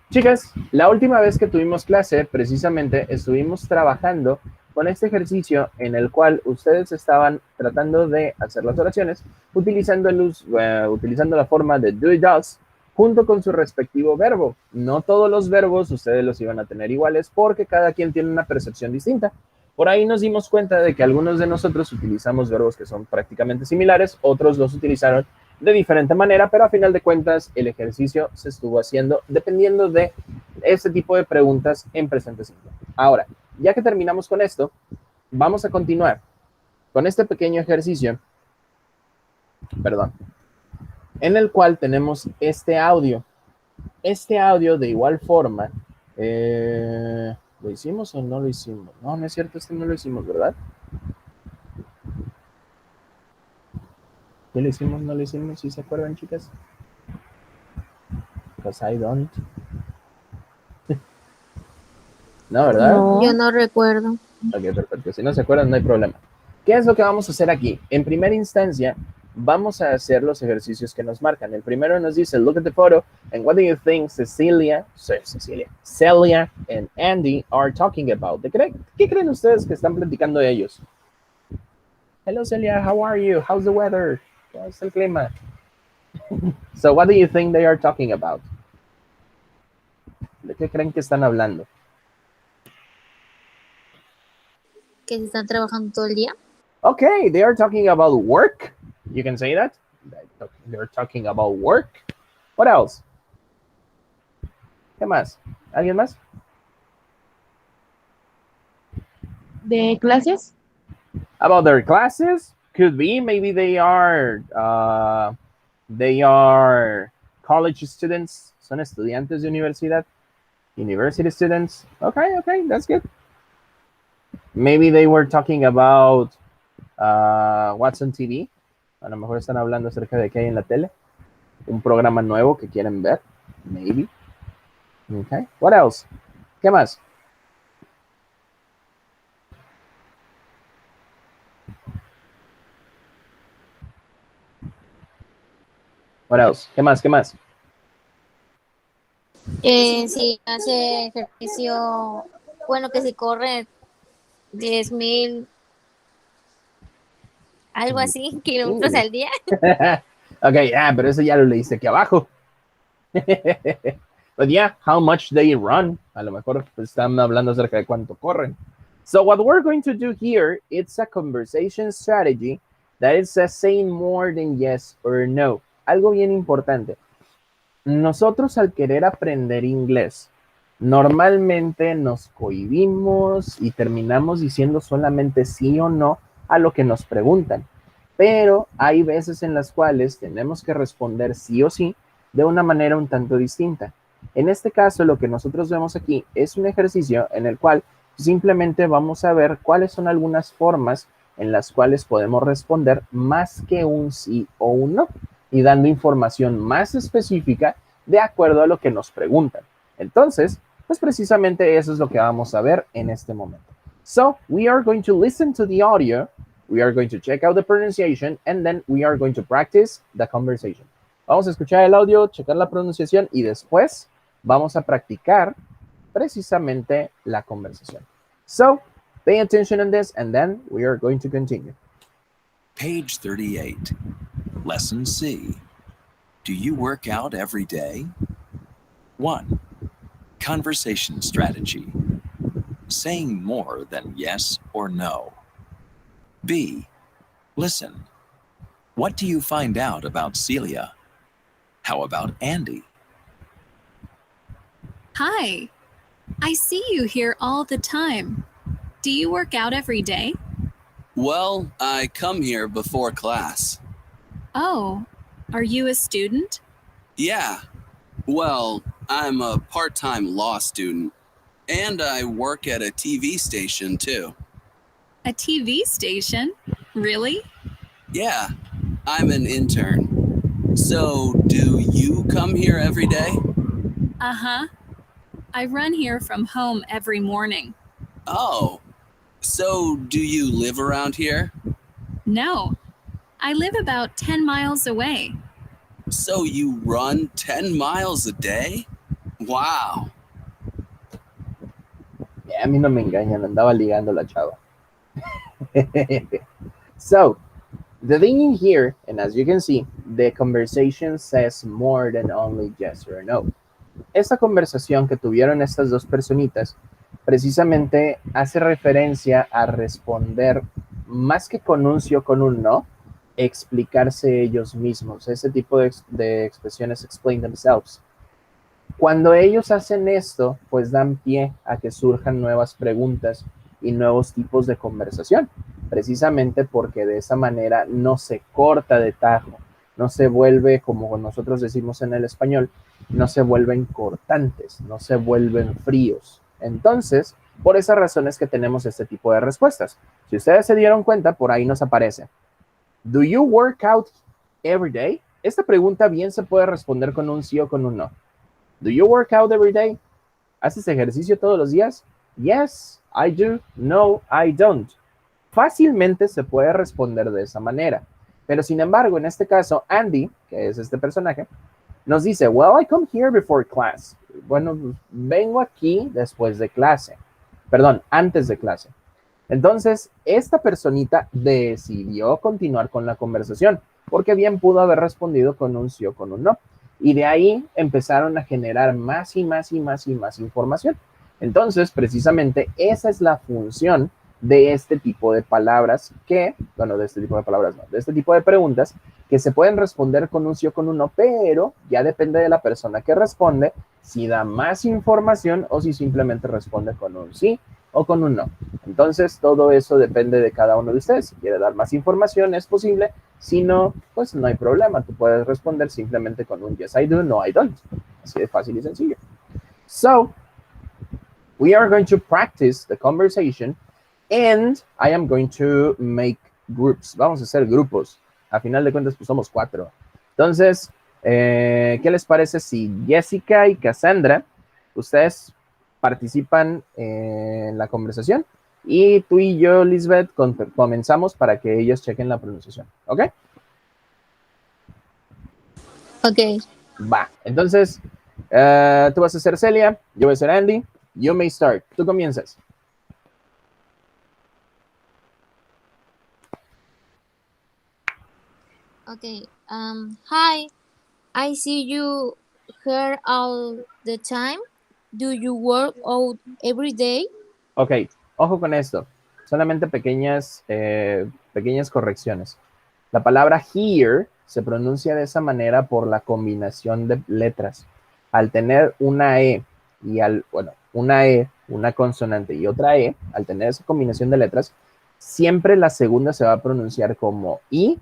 Chicas, la última vez que tuvimos clase, precisamente estuvimos trabajando con este ejercicio en el cual ustedes estaban tratando de hacer las oraciones utilizando la forma de do y does junto con su respectivo verbo. No todos los verbos ustedes los iban a tener iguales porque cada quien tiene una percepción distinta. Por ahí nos dimos cuenta de que algunos de nosotros utilizamos verbos que son prácticamente similares, otros los utilizaron de diferente manera, pero a final de cuentas el ejercicio se estuvo haciendo dependiendo de este tipo de preguntas en presente simple. Ahora, ya que terminamos con esto, vamos a continuar con este pequeño ejercicio, en el cual tenemos este audio. Este audio de igual forma, ¿lo hicimos o no lo hicimos? No, no es cierto, este no lo hicimos, ¿verdad? ¿Qué lo hicimos? ¿No lo hicimos? ¿Sí se acuerdan, chicas? Because I don't. No, ¿verdad? No. Yo no recuerdo. Ok, perfecto. Si no se acuerdan, no hay problema. ¿Qué es lo que vamos a hacer aquí? En primera instancia, vamos a hacer los ejercicios que nos marcan. El primero nos dice, look at the photo, and what do you think Celia and Andy are talking about? ¿Qué creen ustedes que están platicando de ellos? Hello, Celia, how are you? How's the weather? ¿Cómo está el clima? So, what do you think they are talking about? ¿De qué creen que están hablando? Que se están trabajando todo el día. Okay, they are talking about work. You can say that. They're talking about work. What else? ¿Qué más? ¿Alguien más? ¿De clases? About their classes? Could be. Maybe they are college students. Son estudiantes de universidad. University students. Okay, that's good. Maybe they were talking about what's on TV. A lo mejor están hablando acerca de qué hay en la tele. Un programa nuevo que quieren ver. Maybe. Okay. What else? ¿Qué más? What else? ¿Qué más? Si hace ejercicio, bueno, que si corre 10,000, algo así, kilómetros al día. Ok, pero eso ya lo leíste aquí abajo. But yeah, how much they run. A lo mejor están hablando acerca de cuánto corren. So what we're going to do here, it's a conversation strategy that is saying more than yes or no. Algo bien importante. Nosotros al querer aprender inglés, normalmente nos cohibimos y terminamos diciendo solamente sí o no a lo que nos preguntan. Pero hay veces en las cuales tenemos que responder sí o sí de una manera un tanto distinta. En este caso, lo que nosotros vemos aquí es un ejercicio en el cual simplemente vamos a ver cuáles son algunas formas en las cuales podemos responder más que un sí o un no, y dando información más específica de acuerdo a lo que nos preguntan. Entonces, pues precisamente eso es lo que vamos a ver en este momento. So we are going to listen to the audio, we are going to check out the pronunciation, and then we are going to practice the conversation. Vamos a escuchar el audio, checar la pronunciación y después vamos a practicar precisamente la conversación. So pay attention on this and then we are going to continue. Page 38, Lesson C. Do you work out every day? 1. Conversation strategy. Saying more than yes or no. B. Listen. What do you find out about Celia? How about Andy? Hi. I see you here all the time. Do you work out every day? Well, I come here before class. Oh, are you a student? Yeah. Well, I'm a part-time law student, and I work at a TV station too. A TV station? Really? Yeah, I'm an intern. So, do you come here every day? Uh-huh. I run here from home every morning. Oh, so do you live around here? No, I live about 10 miles away. So you run 10 miles a day? Wow. A mí no me engañan, andaba ligando la chava. So, the thing in here, and as you can see, the conversation says more than only yes or no. Esta conversación que tuvieron estas dos personitas precisamente hace referencia a responder más que con un sí o con un no, explicarse ellos mismos. Ese tipo de expresiones, explain themselves. Cuando ellos hacen esto, pues dan pie a que surjan nuevas preguntas y nuevos tipos de conversación, precisamente porque de esa manera no se corta de tajo, no se vuelve, como nosotros decimos en el español, no se vuelven cortantes, no se vuelven fríos. Entonces, por esa razón es que tenemos este tipo de respuestas. Si ustedes se dieron cuenta, por ahí nos aparece. ¿Do you work out every day? Esta pregunta bien se puede responder con un sí o con un no. ¿Do you work out every day? ¿Haces ejercicio todos los días? Yes, I do. No, I don't. Fácilmente se puede responder de esa manera. Pero sin embargo, en este caso, Andy, que es este personaje, nos dice, well, I come here before class. Bueno, vengo aquí después de clase. Perdón, antes de clase. Entonces, esta personita decidió continuar con la conversación, porque bien pudo haber respondido con un sí o con un no. Y de ahí empezaron a generar más y más y más y más información. Entonces, precisamente, esa es la función de este tipo de palabras que, bueno, de este tipo de palabras no, de este tipo de preguntas que se pueden responder con un sí o con un no, pero ya depende de la persona que responde si da más información o si simplemente responde con un sí o con un no. Entonces, todo eso depende de cada uno de ustedes. Si quiere dar más información, es posible. Si no, pues no hay problema. Tú puedes responder simplemente con un yes, I do, no, I don't. Así de fácil y sencillo. So, we are going to practice the conversation and I am going to make groups. Vamos a hacer grupos. A final de cuentas, pues somos 4. Entonces, ¿qué les parece si Jessica y Cassandra, ustedes participan en la conversación? Y tú y yo, Lisbeth, comenzamos para que ellos chequen la pronunciación. ¿Ok? Ok. Va. Entonces, tú vas a ser Celia, yo voy a ser Andy. You may start. Tú comienzas. Okay. Hi. I see you here all the time. Do you work out every day? Ok, ojo con esto. Solamente pequeñas correcciones. La palabra here se pronuncia de esa manera por la combinación de letras. Al tener una E y una E, una consonante y otra E, al tener esa combinación de letras, siempre la segunda se va a pronunciar como I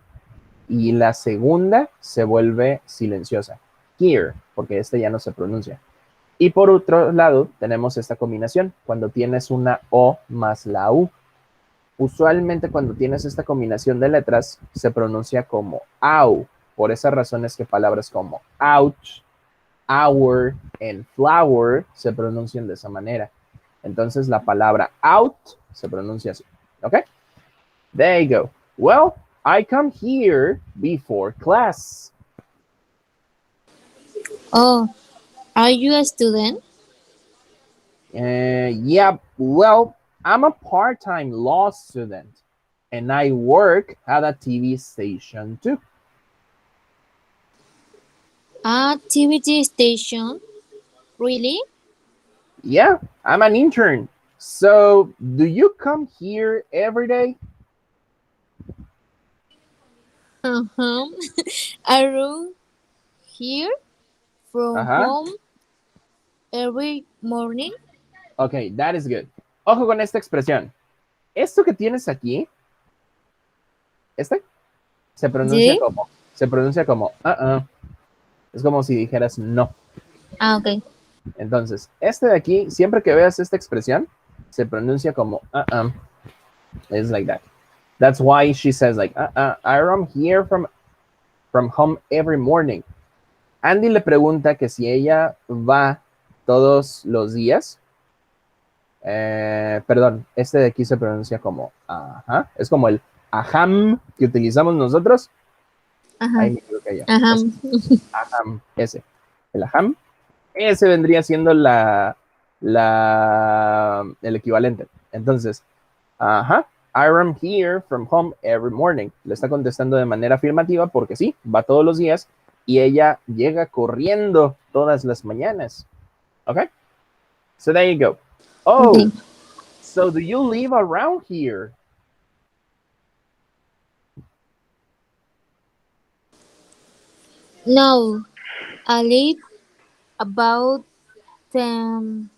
y la segunda se vuelve silenciosa. Here, porque esta ya no se pronuncia. Y por otro lado, tenemos esta combinación, cuando tienes una O más la U. Usualmente cuando tienes esta combinación de letras, se pronuncia como AU. Por esas razones que palabras como ouch, hour and flower se pronuncian de esa manera. Entonces la palabra out se pronuncia así. ¿Ok? There you go. Well, I come here before class. Oh, are you a student? Yeah, well, I'm a part-time law student and I work at a TV station too. A TV station? Really? Yeah, I'm an intern. So, do you come here every day? Uh-huh. Are you here from Ajá. home every morning? Okay, that is good. Ojo con esta expresión. Esto que tienes aquí, este, se pronuncia ¿Sí? como, Es como si dijeras no. Ah, ok. Entonces, este de aquí, siempre que veas esta expresión, se pronuncia como It's like that. That's why she says like, I'm here from home every morning. Andy le pregunta que si ella va todos los días. Perdón, este de aquí se pronuncia como ajá. Es como el aham que utilizamos nosotros. Ajá. Ahí me equivoqué yo. Ajá. Aham, ese. El aham. Ese vendría siendo el equivalente. Entonces, ajá. I'm here from home every morning. Le está contestando de manera afirmativa porque sí, va todos los días y ella llega corriendo todas las mañanas. Okay? So there you go. Oh, Okay. so do you live around here? No, I live about 10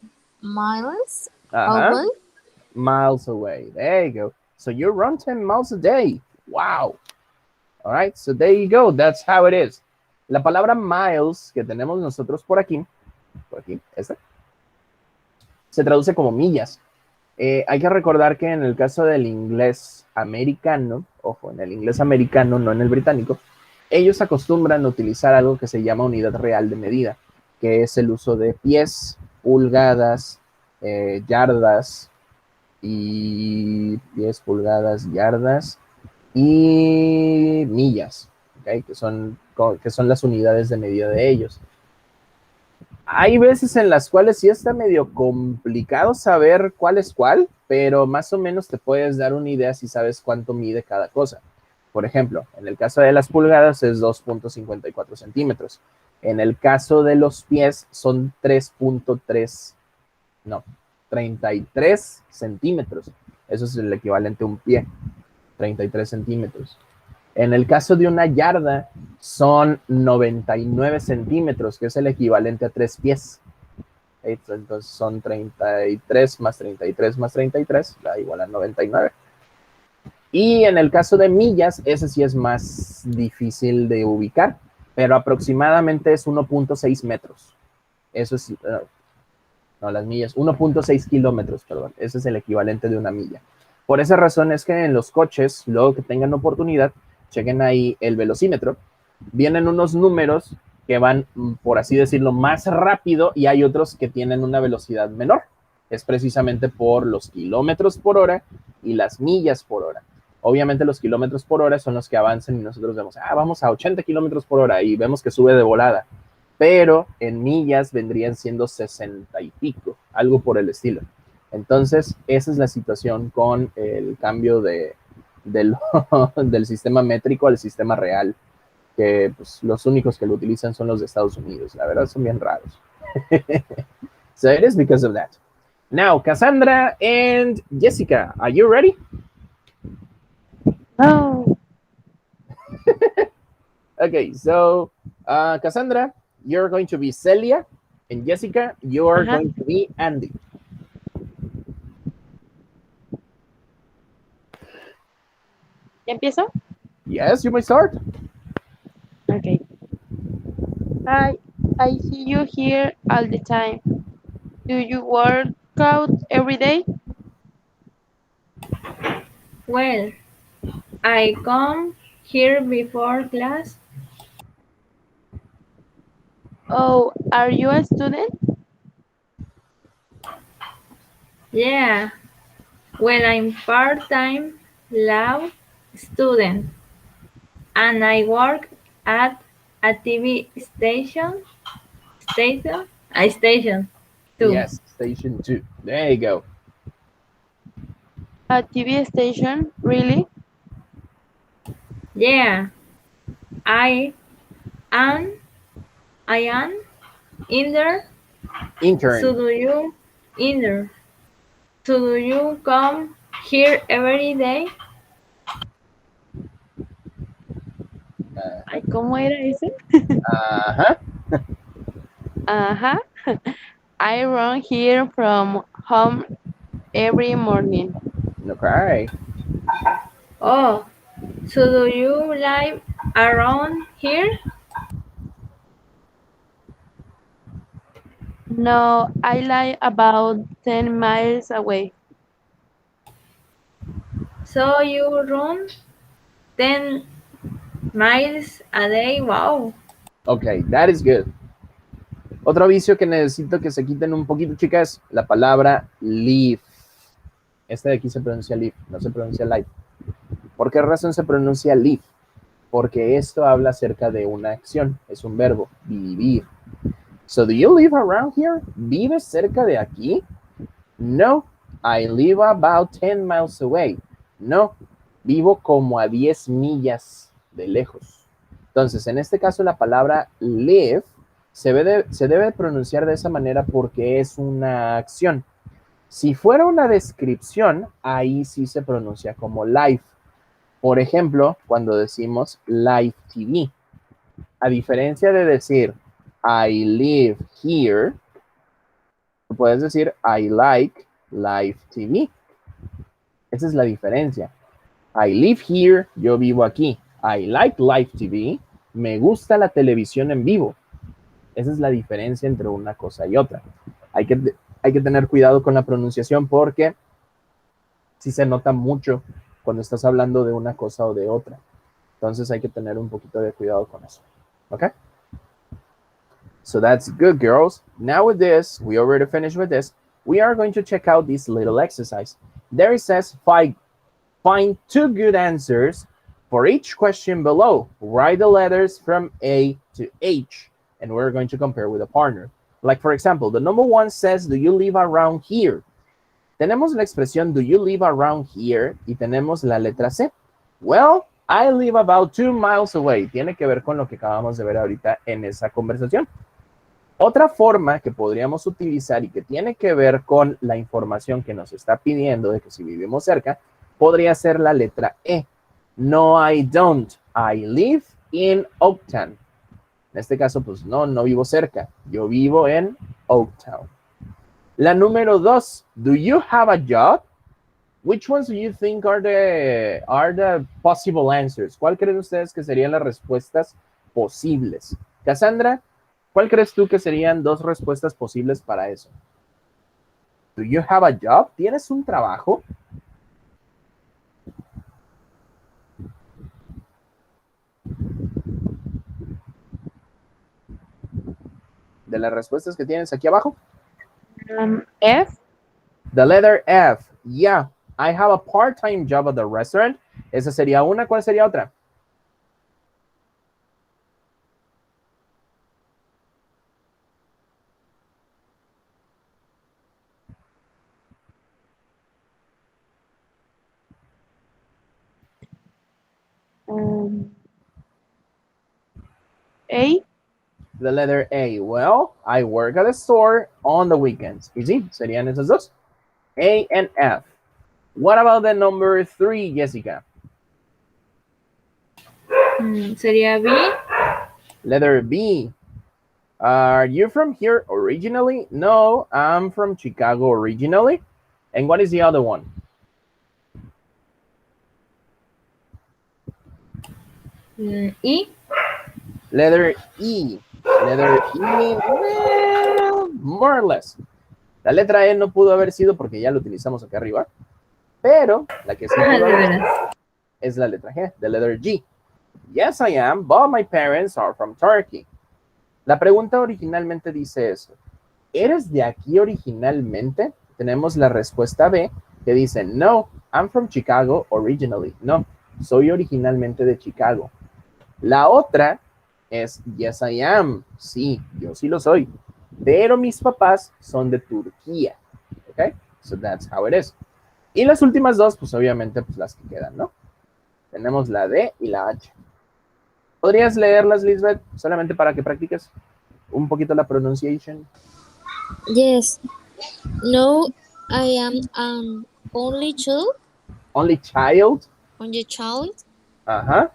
miles away. Miles away. There you go. So you run 10 miles a day. Wow. All right, so there you go. That's how it is. La palabra miles que tenemos nosotros por aquí, se traduce como millas. Hay que recordar que en el caso del inglés americano, ojo, en el inglés americano, no en el británico, ellos acostumbran a utilizar algo que se llama unidad real de medida, que es el uso de pies, pulgadas, yardas, y pies, pulgadas, yardas y millas, ¿okay? que son las unidades de medida de ellos. Hay veces en las cuales sí está medio complicado saber cuál es cuál, pero más o menos te puedes dar una idea si sabes cuánto mide cada cosa. Por ejemplo, en el caso de las pulgadas es 2.54 centímetros. En el caso de los pies son 33 centímetros. Eso es el equivalente a un pie, 33 centímetros. En el caso de una yarda son 99 centímetros, que es el equivalente a 3 pies. Entonces son 33 más 33 más 33, da igual a 99. Y en el caso de millas, ese sí es más difícil de ubicar, pero aproximadamente es 1.6 metros. Eso es, no, las millas, 1.6 kilómetros, perdón. Ese es el equivalente de una milla. Por esa razón es que en los coches, luego que tengan oportunidad, chequen ahí el velocímetro. Vienen unos números que van, por así decirlo, más rápido y hay otros que tienen una velocidad menor. Es precisamente por los kilómetros por hora y las millas por hora. Obviamente los kilómetros por hora son los que avanzan y nosotros vemos, vamos a 80 kilómetros por hora y vemos que sube de volada. Pero en millas vendrían siendo 60 y pico, algo por el estilo. Entonces, esa es la situación con el cambio del sistema métrico al sistema real, que pues, los únicos que lo utilizan son los de Estados Unidos. La verdad, son bien raros. So it is because of that. Now, Cassandra and Jessica, are you ready? Oh, Okay, so Cassandra, you're going to be Celia, and Jessica, you're going to be Andy. ¿Ya empiezo? Yes, you may start. Okay. Hi, I see you here all the time. Do you work out every day? well, I come here before class. Oh, are you a student? Yeah. Well, I'm part-time law student and I work at a TV station too. Yes, station 2. There you go. A TV station, really? Yeah. I am I am in there. So Intern. do you in there? So do you come here every day? Ay, ¿cómo era ese? Ajá. Ajá. I run here from home every morning. Okay. Oh, so do you live around here? No, I live about 10 miles away. So you run 10 miles a day? Wow. Okay, that is good. Otro vicio que necesito que se quiten un poquito, chicas, la palabra live. Esta de aquí se pronuncia live, no se pronuncia live. ¿Por qué razón se pronuncia live? Porque esto habla acerca de una acción, es un verbo, vivir. So, do you live around here? ¿Vives cerca de aquí? No, I live about 10 miles away. No, vivo como a 10 millas de lejos. Entonces, en este caso, la palabra live se debe pronunciar de esa manera porque es una acción. Si fuera una descripción, ahí sí se pronuncia como live. Por ejemplo, cuando decimos live TV. A diferencia de decir I live here, puedes decir I like live TV. Esa es la diferencia. I live here, yo vivo aquí. I like live TV, me gusta la televisión en vivo. Esa es la diferencia entre una cosa y otra. Hay que tener cuidado con la pronunciación porque sí se nota mucho cuando estás hablando de una cosa o de otra. Entonces hay que tener un poquito de cuidado con eso. Okay? So that's good, girls. Now with this, we already finished with this. We are going to check out this little exercise. There it says, find 2 good answers for each question below. Write the letters from A to H. And we're going to compare with a partner. Like, for example, the number 1 says, do you live around here? Tenemos la expresión, do you live around here? Y tenemos la letra C. Well, I live about 2 miles away. Tiene que ver con lo que acabamos de ver ahorita en esa conversación. Otra forma que podríamos utilizar y que tiene que ver con la información que nos está pidiendo de que si vivimos cerca, podría ser la letra E. No, I don't. I live in Oaktown. En este caso, pues no vivo cerca. Yo vivo en Oaktown. La número 2, do you have a job? Which ones do you think are the possible answers? ¿Cuál creen ustedes que serían las respuestas posibles? Cassandra, ¿cuál crees tú que serían 2 respuestas posibles para eso? Do you have a job? ¿Tienes un trabajo? De las respuestas que tienes aquí abajo. F. The letter F. Yeah, I have a part-time job at the restaurant. Esa sería una. ¿Cuál sería otra? A. The letter A. Well, I work at a store on the weekends. Easy. Serían esas 2. A and F. What about the number 3, Jessica? Sería B. Letter B. Are you from here originally? No, I'm from Chicago originally. And what is the other one? E. Letter E. Letter E, well, more or less. La letra E no pudo haber sido porque ya lo utilizamos acá arriba. Pero la que sí pudo haber es la letra G, the letter G. Yes, I am, but my parents are from Turkey. La pregunta originalmente dice eso. ¿Eres de aquí originalmente? tenemos la respuesta B, que dice, no, I'm from Chicago originally. No, soy originalmente de Chicago. La otra es, yes, I am. Sí, yo sí lo soy. Pero mis papás son de Turquía. ¿Ok? So that's how it is. Y las últimas dos, pues obviamente, pues las que quedan, ¿no? Tenemos la D y la H. ¿Podrías leerlas, Lisbeth? Solamente para que practiques un poquito la pronunciation. Yes. No, I am an only child. Only child. Only child. Ajá.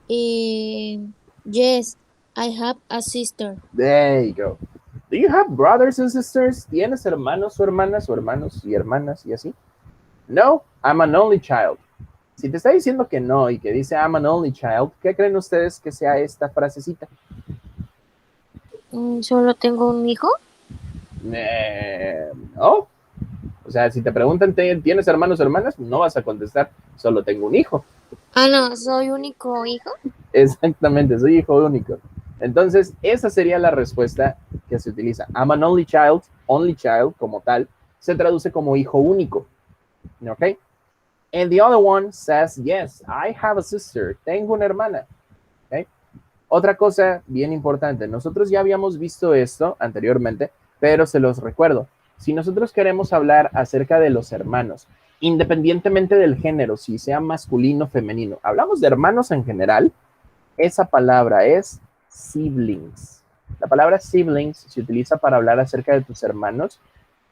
Yes, I have a sister. There you go. Do you have brothers and sisters? ¿Tienes hermanos o hermanos y hermanas y así? No, I'm an only child. Si te está diciendo que no y que dice I'm an only child, ¿qué creen ustedes que sea esta frasecita? ¿Solo tengo un hijo? No. O sea, si te preguntan, ¿tienes hermanos o hermanas? No vas a contestar, solo tengo un hijo. Ah, no, soy único hijo. Exactamente, soy hijo único. Entonces, esa sería la respuesta que se utiliza. I'm an only child como tal, se traduce como hijo único. ¿Ok? And the other one says, yes, I have a sister. Tengo una hermana. ¿Ok? Otra cosa bien importante, nosotros ya habíamos visto esto anteriormente, pero se los recuerdo. Si nosotros queremos hablar acerca de los hermanos, independientemente del género, si sea masculino o femenino, hablamos de hermanos en general, esa palabra es siblings. La palabra siblings se utiliza para hablar acerca de tus hermanos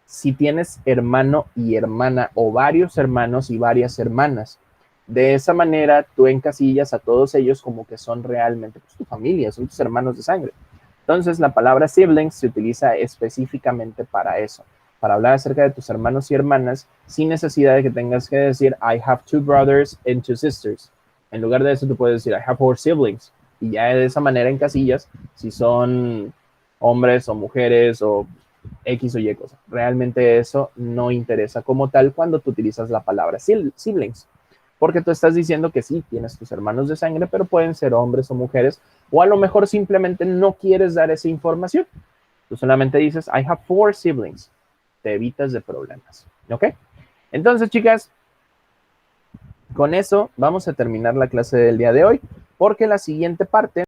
si tienes hermano y hermana o varios hermanos y varias hermanas. De esa manera tú encasillas a todos ellos como que son realmente pues, tu familia, son tus hermanos de sangre. Entonces la palabra siblings se utiliza específicamente para eso, para hablar acerca de tus hermanos y hermanas sin necesidad de que tengas que decir I have 2 brothers and 2 sisters. En lugar de eso tú puedes decir I have 4 siblings y ya de esa manera encasillas si son hombres o mujeres o X o Y cosa. Realmente eso no interesa como tal cuando tú utilizas la palabra siblings. Porque tú estás diciendo que sí, tienes tus hermanos de sangre, pero pueden ser hombres o mujeres, o a lo mejor simplemente no quieres dar esa información. Tú solamente dices, I have 4 siblings. Te evitas de problemas. ¿Ok? Entonces, chicas, con eso vamos a terminar la clase del día de hoy, porque la siguiente parte